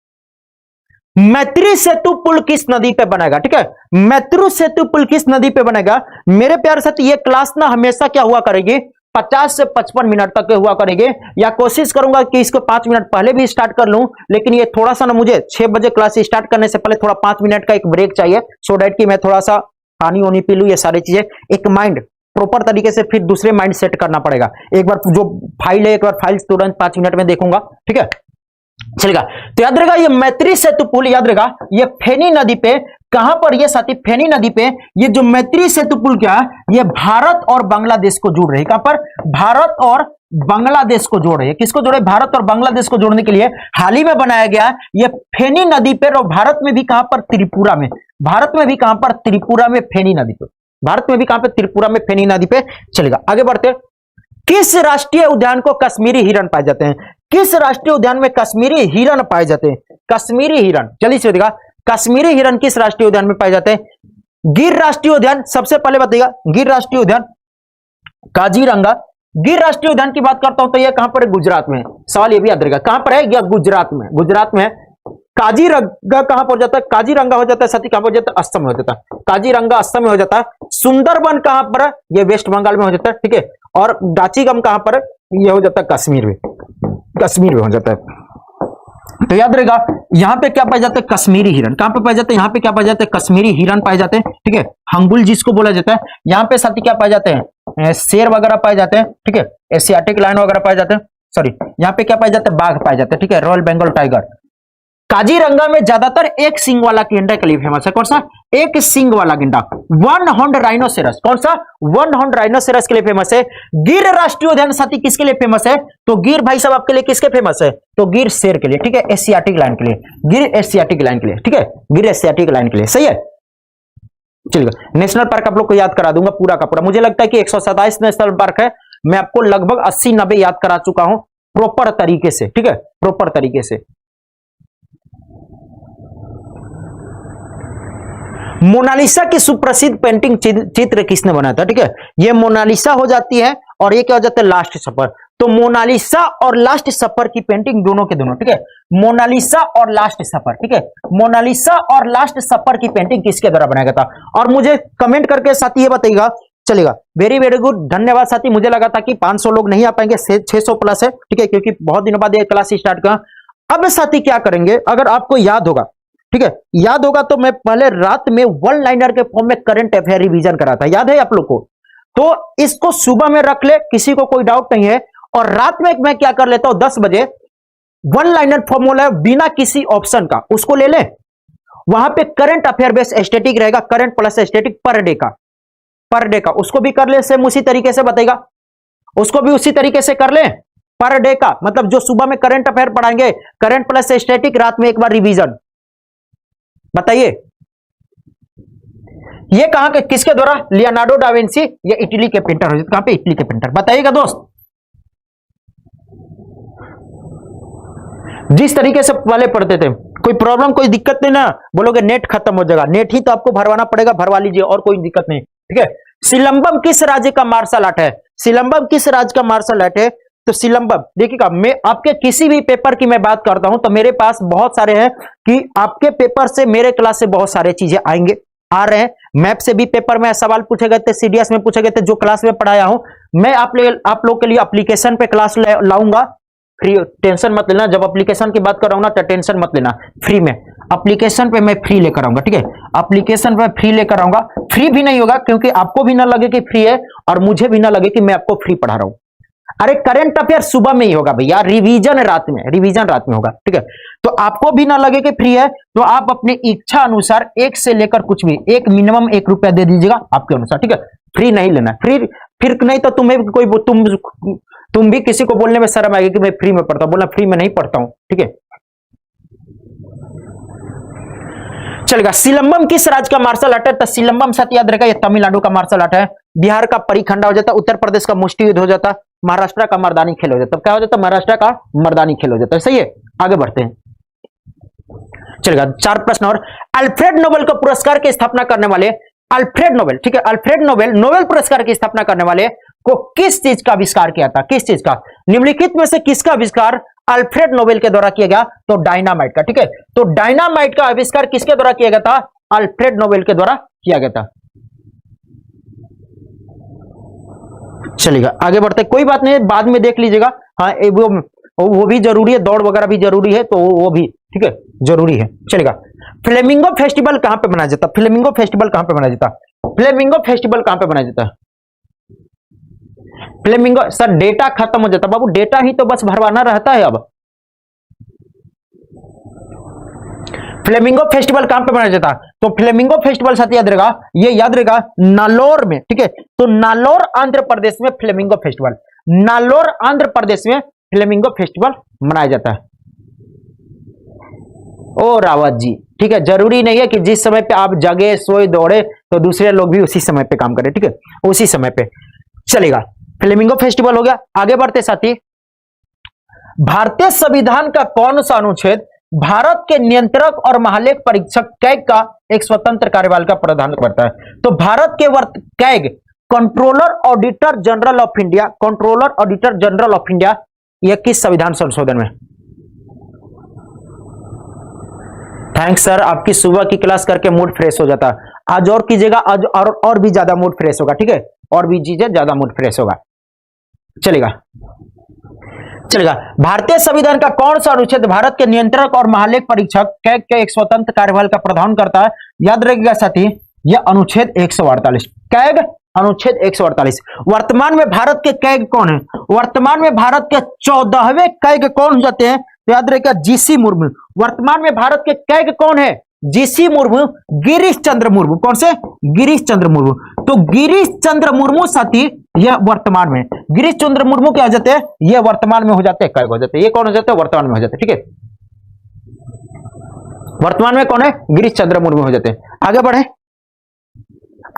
मैत्री सेतु पुल किस नदी पे बनेगा, ठीक है, मैत्री सेतु पुल किस नदी पे बनेगा। मेरे प्यारे साथी ये क्लास ना हमेशा क्या हुआ करेगी, 50 से 55 मिनट तक हुआ करेंगे, या कोशिश करूंगा कि इसको 5 मिनट पहले भी स्टार्ट कर लूं, लेकिन ये थोड़ा सा ना मुझे 6 बजे क्लास स्टार्ट करने से पहले थोड़ा 5 मिनट का एक ब्रेक चाहिए, सो डैट कि मैं थोड़ा सा पानी वानी पी लूं, ये सारी चीजें, एक माइंड प्रॉपर तरीके से फिर दूसरे माइंड सेट करना पड़ेगा। एक बार जो फाइल है, एक बार फाइल तुरंत 5 मिनट में देखूंगा, ठीक है, चलेगा। तो याद रहेगा ये मैत्री सेतु पुल, याद रहेगा ये फेनी नदी पे, कहां पर ये साथी, फेनी नदी पे ये जो मैत्री सेतु पुल क्या है, ये भारत और बांग्लादेश को जोड़ रही है। कहां पर, भारत और बांग्लादेश को जोड़ रही है। किसको जोड़े, भारत और बांग्लादेश को जोड़ने के लिए हाल ही में बनाया गया ये फेनी नदी पे, और भारत में भी कहां पर, त्रिपुरा में, भारत में भी कहां पर, त्रिपुरा में फेनी नदी पे, भारत में भी कहां पर, त्रिपुरा में फेनी नदी पे, चलेगा, आगे बढ़ते। किस राष्ट्रीय उद्यान को कश्मीरी हिरण पाए जाते हैं, किस राष्ट्रीय उद्यान में कश्मीरी हिरण पाए जाते हैं, कश्मीरी हिरण, चलिए देखिएगा, कश्मीरी हिरण किस राष्ट्रीय उद्यान में पाए जाते हैं। गिर राष्ट्रीय उद्यान, सबसे पहले बताइएगा, गिर राष्ट्रीय उद्यान, काजीरंगा, गिर राष्ट्रीय उद्यान की बात करता हूं तो यह कहां पर है, गुजरात में, सवाल यह भी याद रहेगा, कहां पर है, यह गुजरात में, गुजरात में है। काजीरंगा कहां पर हो जाता है, काजीरंगा हो जाता है साथी, कहां पर हो जाता है, असम में हो जाता है, काजीरंगा असम में हो जाता है। सुंदरबन कहां पर है, यह वेस्ट बंगाल में हो जाता है, ठीक है, और डाचीगम कहां पर है, यह हो जाता है कश्मीर में, कश्मीर में हो जाता है। तो याद रहेगा यहां पे क्या पाए जाते हैं, कश्मीरी हिरण, कहां पे पाए जाते हैं, यहां पे क्या पाए जाते हैं, कश्मीरी हिरण पाए जाते हैं, ठीक है, हंगुल जिसको बोला जाता है। यहां पे साथी क्या पाए जाते हैं, शेर वगैरह पाए जाते हैं, ठीक है, एशियाटिक लायन वगैरह पाए जाते हैं, सॉरी, यहां पे क्या पाए जाते हैं, बाघ पाए जाते हैं, ठीक है, रॉयल बंगाल टाइगर। काजीरंगा में ज्यादातर एक सिंग वाला गेंडा के लिए फेमस है, कौन सा, एक सिंग वाला गेंडा, वन हॉर्न राइनोसेरस, कौन सा, वन हॉर्न राइनोसेरस के लिए फेमस है। गिर राष्ट्रीय उद्यान साथी किसके लिए फेमस है, तो गिर भाई साहब आपके लिए किसके फेमस है, तो गिर शेर के लिए, ठीक है, एशियाटिक लाइन के लिए, गिर एशियाटिक लाइन के लिए, ठीक है, गिर एशियाटिक लाइन के लिए, सही है, चलिए। नेशनल पार्क आप लोग को याद करा दूंगा पूरा का पूरा, मुझे लगता है कि 127 नेशनल पार्क है, मैं आपको लगभग 80-90 याद करा चुका हूं प्रॉपर तरीके से, ठीक है, प्रॉपर तरीके से। मोनालिसा की सुप्रसिद्ध पेंटिंग चित्र किसने बनाया था, ठीक है, ये मोनालिसा हो जाती है, और ये क्या हो जाता है, लास्ट सफर। तो मोनालिसा और लास्ट सफर की पेंटिंग दोनों के दोनों, ठीक है, मोनालिसा और लास्ट सफर, ठीक है, मोनालिसा और लास्ट सफर की पेंटिंग किसके द्वारा बनाया गया था, और मुझे कमेंट करके साथी ये बताइएगा, चलेगा, वेरी वेरी गुड, धन्यवाद साथी। मुझे लगा था कि 500 लोग नहीं आ पाएंगे, 600 प्लस है, ठीक है, क्योंकि बहुत दिनों बाद ये क्लास स्टार्ट किया। अब साथी क्या करेंगे, अगर आपको याद होगा, ठीक है, याद होगा तो मैं पहले रात में वन लाइनर के फॉर्म में करंट अफेयर रिवीजन करा था, याद है आप लोग को, तो इसको सुबह में रख ले, किसी को कोई डाउट नहीं है, और रात में मैं क्या कर लेता हूं, 10 बजे वन लाइनर फॉर्मूला बिना किसी ऑप्शन का उसको ले ले, वहां पे करंट अफेयर बेस स्टैटिक रहेगा, current plus static per day का उसको भी कर ले, सेम उसी तरीके से बताएगा, उसको भी उसी तरीके से कर ले, पर डे का मतलब जो सुबह में करंट अफेयर पढ़ाएंगे, करंट प्लस स्टैटिक, रात में एक बार रिवीजन। बताइए ये कहां के, किसके द्वारा, लियोनार्डो डा विंची, ये इटली के पेंटर हो, कहां पे, इटली के पेंटर, बताइएगा दोस्त। जिस तरीके से पहले पढ़ते थे, कोई प्रॉब्लम कोई दिक्कत नहीं ना, बोलोगे नेट खत्म हो जाएगा, नेट ही तो आपको भरवाना पड़ेगा, भरवा लीजिए, और कोई दिक्कत नहीं, ठीक है। सिलंबम किस राज्य का मार्शल आर्ट है, सिलंबम किस राज्य का मार्शल आर्ट है, तो सिलंबम देखिएगा, मैं आपके किसी भी पेपर की मैं बात करता हूं तो मेरे पास बहुत सारे हैं, कि आपके पेपर से मेरे क्लास से बहुत सारे चीजें आएंगे, आ रहे हैं, मैप से भी पेपर में सवाल पूछे गए थे, सीडीएस में पूछे गए थे, जो क्लास में पढ़ाया हूं मैं आप लोग के लिए एप्लीकेशन पे क्लास लाऊंगा, फ्री, टेंशन मत लेना, जब एप्लीकेशन की बात कर रहा हूं ना तो टेंशन मत लेना, फ्री में एप्लीकेशन पे मैं फ्री लेकर आऊंगा, ठीक है, एप्लीकेशन पे फ्री लेकर आऊंगा, फ्री भी नहीं होगा क्योंकि आपको भी ना लगे कि फ्री है, और मुझे भी ना लगे कि मैं आपको फ्री पढ़ा रहा हूं। अरे करंट अफेयर सुबह में ही होगा भैया, रिवीजन रात में, रिवीजन रात में होगा, ठीक है, तो आपको भी ना लगे कि फ्री है, तो आप अपने इच्छा अनुसार एक से लेकर कुछ भी, एक मिनिमम 1 रुपया दे दीजिएगा आपके अनुसार, ठीक है, फ्री नहीं लेना, फ्री फिर नहीं तो तुम्हें कोई तुम भी किसी को बोलने में शर्म आएगी कि मैं फ्री में पढ़ता हूं, बोलना फ्री में नहीं पढ़ता हूं, ठीक है, चलेगा। सिलंबम किस राज्य का मार्शल आर्ट है, तो सिलंबम साथ याद रखा, ये तमिलनाडु का मार्शल आर्ट है, बिहार का परिखंडा हो जाता, उत्तर प्रदेश का मुष्टि युद्ध हो जाता, महाराष्ट्र का मर्दानी खेल हो जाता है। क्या हो जाता है? महाराष्ट्र का मर्दानी खेल हो जाता है। सही है, आगे बढ़ते हैं, चलेगा। 4 प्रश्न और। अल्फ्रेड नोबेल को पुरस्कार की स्थापना करने वाले अल्फ्रेड नोबेल, ठीक है, अल्फ्रेड नोबेल नोबेल पुरस्कार की स्थापना करने वाले को किस चीज का आविष्कार किया था? किस चीज का? निम्नलिखित में से किसका आविष्कार अल्फ्रेड नोबेल के द्वारा किया गया? तो डायनामाइट का। ठीक है, तो डायनामाइट का आविष्कार किसके द्वारा किया गया था? अल्फ्रेड नोबेल के द्वारा किया गया था। चलिएगा, आगे बढ़ते, कोई बात नहीं, बाद में देख लीजिएगा। हाँ, वो भी जरूरी है, दौड़ वगैरह भी जरूरी है, तो वो भी ठीक है, जरूरी है। चलेगा, फ्लेमिंगो फेस्टिवल कहां पे मनाया जाता? फ्लेमिंगो फेस्टिवल कहां पे मनाया जाता? फ्लेमिंगो फेस्टिवल कहां पे मनाया जाता? फ्लेमिंगो, सर डेटा खत्म हो जाता बाबू, डेटा ही तो बस भरवाना रहता है। अब फ्लेमिंगो फेस्टिवल कहां पे मनाया जाता? तो फ्लेमिंगो फेस्टिवल साथ याद रहेगा, ये याद रहेगा, नालोर में। ठीक है, तो नालोर आंध्र प्रदेश में फ्लेमिंगो फेस्टिवल, नालोर आंध्र प्रदेश में फ्लेमिंगो फेस्टिवल मनाया जाता है। ओ रावत जी, ठीक है, जरूरी नहीं है कि जिस समय पे आप जगे सोए दौड़े तो दूसरे लोग भी उसी समय पे काम करें। ठीक है, उसी समय पे चलेगा। फ्लेमिंगो फेस्टिवल हो गया। आगे बढ़ते साथी, भारतीय संविधान का कौन सा अनुच्छेद भारत के नियंत्रक और महालेख परीक्षक कैग का एक स्वतंत्र कार्यकाल का प्रावधान करता है? तो भारत के CAG, controller auditor general of India, controller auditor general of India, यह किस संविधान संशोधन में? थैंक्स सर, आपकी सुबह की क्लास करके मूड फ्रेश हो जाता है। आज और कीजिएगा, आज और भी ज्यादा मूड फ्रेश होगा। ठीक है, और भी चीजें ज्यादा मूड फ्रेश होगा। चलेगा, चलेगा। भारतीय संविधान का कौन सा अनुच्छेद भारत के नियंत्रक और महालेख परीक्षक कैग के एक स्वतंत्र कार्यकाल का प्रावधान करता है? याद रखिएगा साथी, यह अनुच्छेद 148, कैग अनुच्छेद 148। वर्तमान में भारत के कैग कौन है? वर्तमान में भारत के 14वें कैग कौन जाते हैं? तो याद रखिएगा, जीसी मुर्मू। वर्तमान में भारत के कैग कौन है? जीसी मुर्मू, गिरीश चंद्र मुर्मू। कौन से? गिरीश चंद्र मुर्मू। तो गिरीश चंद्र मुर्मू साथी यह वर्तमान में, गिरीश चंद्र मुर्मू क्या हो जाते हैं? यह वर्तमान में हो जाते हैं, कैग हो जाते हैं। ये कौन हो जाते हैं? वर्तमान में हो जाते हैं। ठीक है, वर्तमान में कौन है? गिरीश चंद्र मुर्मू हो जाते हैं। आगे बढ़े,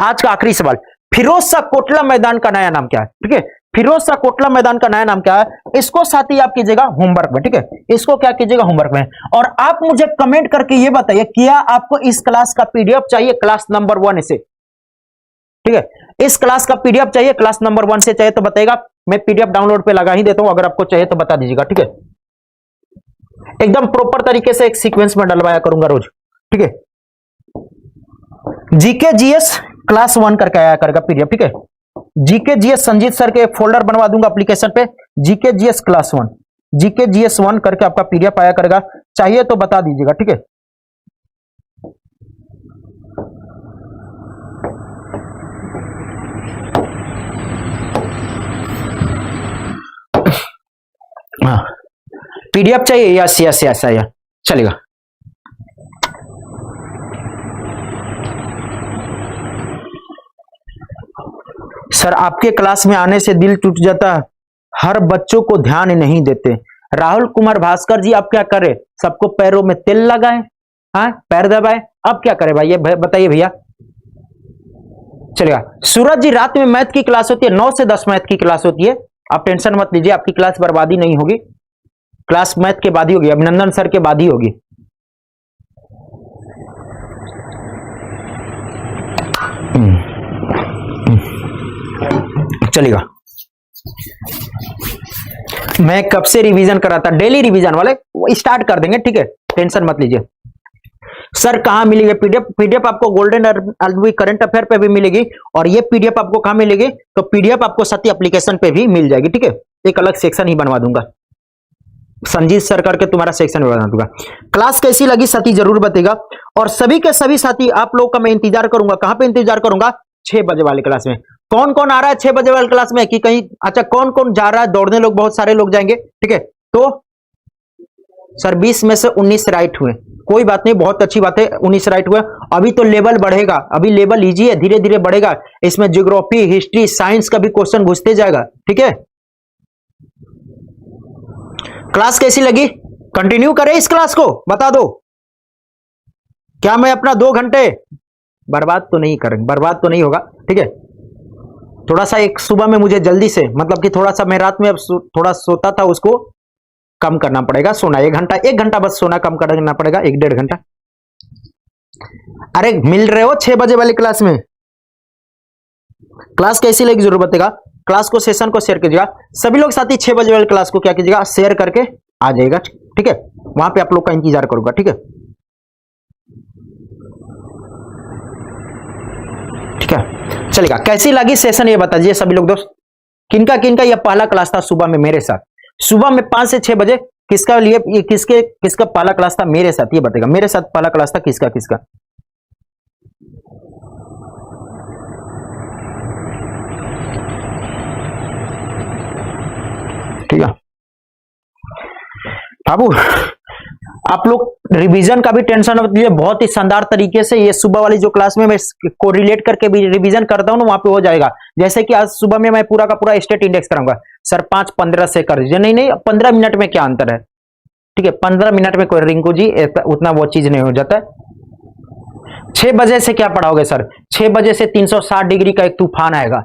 आज का आखिरी सवाल, फिरोज शाह कोटला मैदान का नया नाम क्या है? ठीक है, फिरोज शाह कोटला मैदान का नया नाम क्या है? इसको साथी आप कीजिएगा होमवर्क में। ठीक है, इसको क्या कीजिएगा? होमवर्क में। और आप मुझे कमेंट करके ये बताइए, क्या आपको इस क्लास का पीडीएफ चाहिए क्लास नंबर 1 से? ठीक है, इस क्लास का पीडीएफ चाहिए क्लास नंबर 1 से? चाहिए तो बताइएगा, मैं पीडीएफ डाउनलोड पे लगा ही देता हूं, अगर आपको चाहिए तो बता दीजिएगा। ठीक है, एकदम प्रॉपर तरीके से एक सीक्वेंस में डलवाया करूंगा रोज। ठीक है, जीके जीएस क्लास 1 करके आया करेगा पीडीएफ। ठीक है, जीके जीएस संजीत सर के फोल्डर बनवा दूंगा एप्लीकेशन पे, GK GS class 1, GK GS 1 करके आपका पीडीएफ आया करेगा, चाहिए तो बता दीजिएगा। ठीक है, हाँ, पीडीएफ चाहिए? यस यस यस, चलेगा। सर आपके क्लास में आने से दिल टूट जाता है, हर बच्चों को ध्यान नहीं देते। राहुल कुमार भास्कर जी, आप क्या करें? सबको पैरों में तेल लगाएं, हाँ, पैर दबाएं, अब क्या करें भाई? ये बताइए भैया। चलेगा, सूरज जी रात में मैथ की क्लास होती है, 9 से 10 मैथ की क्लास होती है, आप टेंशन मत लीजिए, आपकी क्लास बर्बादी नहीं होगी। क्लास मैथ के बाद ही होगी, अभिनंदन सर के बाद ही होगी। चलेगा, मैं कब से रिवीजन कर रहा था, डेली रिवीजन वाले स्टार्ट कर देंगे। ठीक है, टेंशन मत लीजिए। सर कहां मिलेगी पीडीएफ? पीडीएफ आपको गोल्डन अरबी करंट अफेयर पे भी मिलेगी, और ये पीडीएफ आपको कहां मिलेगी? तो पीडीएफ आपको सती एप्लीकेशन पे भी मिल जाएगी। ठीक है, एक अलग सेक्शन ही बनवा दूंगा, संजीत सर करके तुम्हारा सेक्शन बना दूंगा। क्लास कैसी लगी साथी जरूर बताइएगा, और सभी के सभी साथी आप लोग का मैं इंतजार करूंगा। कहां पे इंतजार करूंगा? 6 बजे वाले क्लास में। कौन कौन आ रहा है 6 बजे वाले क्लास में? कि कहीं, अच्छा कौन कौन जा रहा है दौड़ने? लोग बहुत सारे लोग जाएंगे। ठीक है, तो सर 20 में से 19 राइट हुए, कोई बात नहीं, बहुत अच्छी बात है, 19 राइट हुए। अभी तो लेवल बढ़ेगा, अभी लेवल इजी है, धीरे धीरे बढ़ेगा। इसमें ज्योग्राफी, हिस्ट्री, साइंस का भी क्वेश्चन घुसते जाएगा। ठीक है, क्लास कैसी लगी? कंटिन्यू करें इस क्लास को? बता दो, क्या मैं अपना 2 घंटे बर्बाद तो नहीं करेंगे? बर्बाद तो नहीं होगा। ठीक है, थोड़ा सा एक सुबह में मुझे जल्दी से, मतलब कि थोड़ा सा मैं रात में अब थोड़ा सोता था, उसको कम करना पड़ेगा सोना। 1 घंटा बस सोना कम करना पड़ेगा, 1-1.5 घंटा। अरे मिल रहे हो 6 बजे वाली क्लास में? क्लास कैसी लगी जरूर बताएगा। क्लास को, सेशन को शेयर कीजिएगा सभी लोग। साथ ही 6 बजे वाली क्लास को क्या कीजिएगा, शेयर करके आ जाएगा, ठीक है। वहां पे आप लोग का इंतजार करूंगा, ठीक है। ठीक है, चलेगा। कैसी लगी सेशन ये बता दीजिए सभी लोग दोस्त। किनका किनका यह पहला क्लास था सुबह में मेरे साथ? सुबह में 5 से 6 बजे किसका लिए, ये किसका पहला क्लास था मेरे साथ, ये बताएगा। मेरे साथ पहला क्लास था किसका किसका? ठीक है बाबू, आप लोग रिवीजन का भी टेंशन मत लीजिए। बहुत ही शानदार तरीके से ये सुबह वाली जो क्लास में मैं को रिलेट करके भी रिवीजन करता हूं ना, वहां पे हो जाएगा। जैसे कि आज सुबह में मैं पूरा का पूरा स्टेट इंडेक्स कराऊंगा। सर 5-15 से कर दीजिए। नहीं नहीं, 15 मिनट में क्या अंतर है, ठीक है। 15 मिनट में कोई, रिंकू जी उतना वो चीज नहीं हो जाता है। 6 बजे से क्या पढ़ाओगे सर? 6 बजे से 360 डिग्री का एक तूफान आएगा।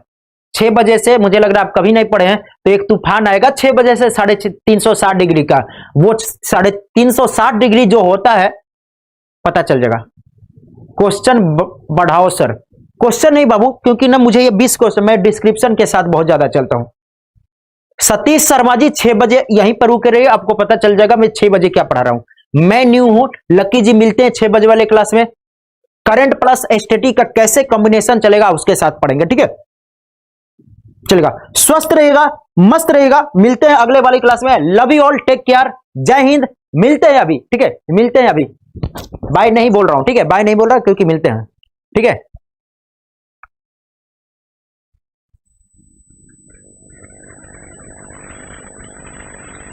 6 बजे से, मुझे लग रहा है आप कभी नहीं पढ़े हैं, तो एक तूफान आएगा 6 बजे से 360 डिग्री का। वो 360 डिग्री जो होता है पता चल जाएगा। क्वेश्चन बढ़ाओ सर। क्वेश्चन नहीं बाबू, क्योंकि ना मुझे ये 20 क्वेश्चन, मैं डिस्क्रिप्शन के साथ बहुत ज्यादा चलता हूं। सतीश शर्मा जी 6 बजे यहीं पर रुके रहिए, आपको पता चल जाएगा मैं 6 बजे क्या पढ़ा रहा हूं। मैं न्यू हूं, लकी जी मिलते हैं 6 बजे वाले क्लास में। करंट प्लस एसटीटी का कैसे कॉम्बिनेशन चलेगा उसके साथ पढ़ेंगे, ठीक है। चलेगा, स्वस्थ रहेगा, मस्त रहेगा। मिलते हैं अगले वाली क्लास में। Love you all, take care, जय हिंद। मिलते हैं अभी, ठीक है, मिलते हैं अभी। बाय नहीं बोल रहा हूं, ठीक है, बाय नहीं बोल रहा क्योंकि मिलते हैं, ठीक है।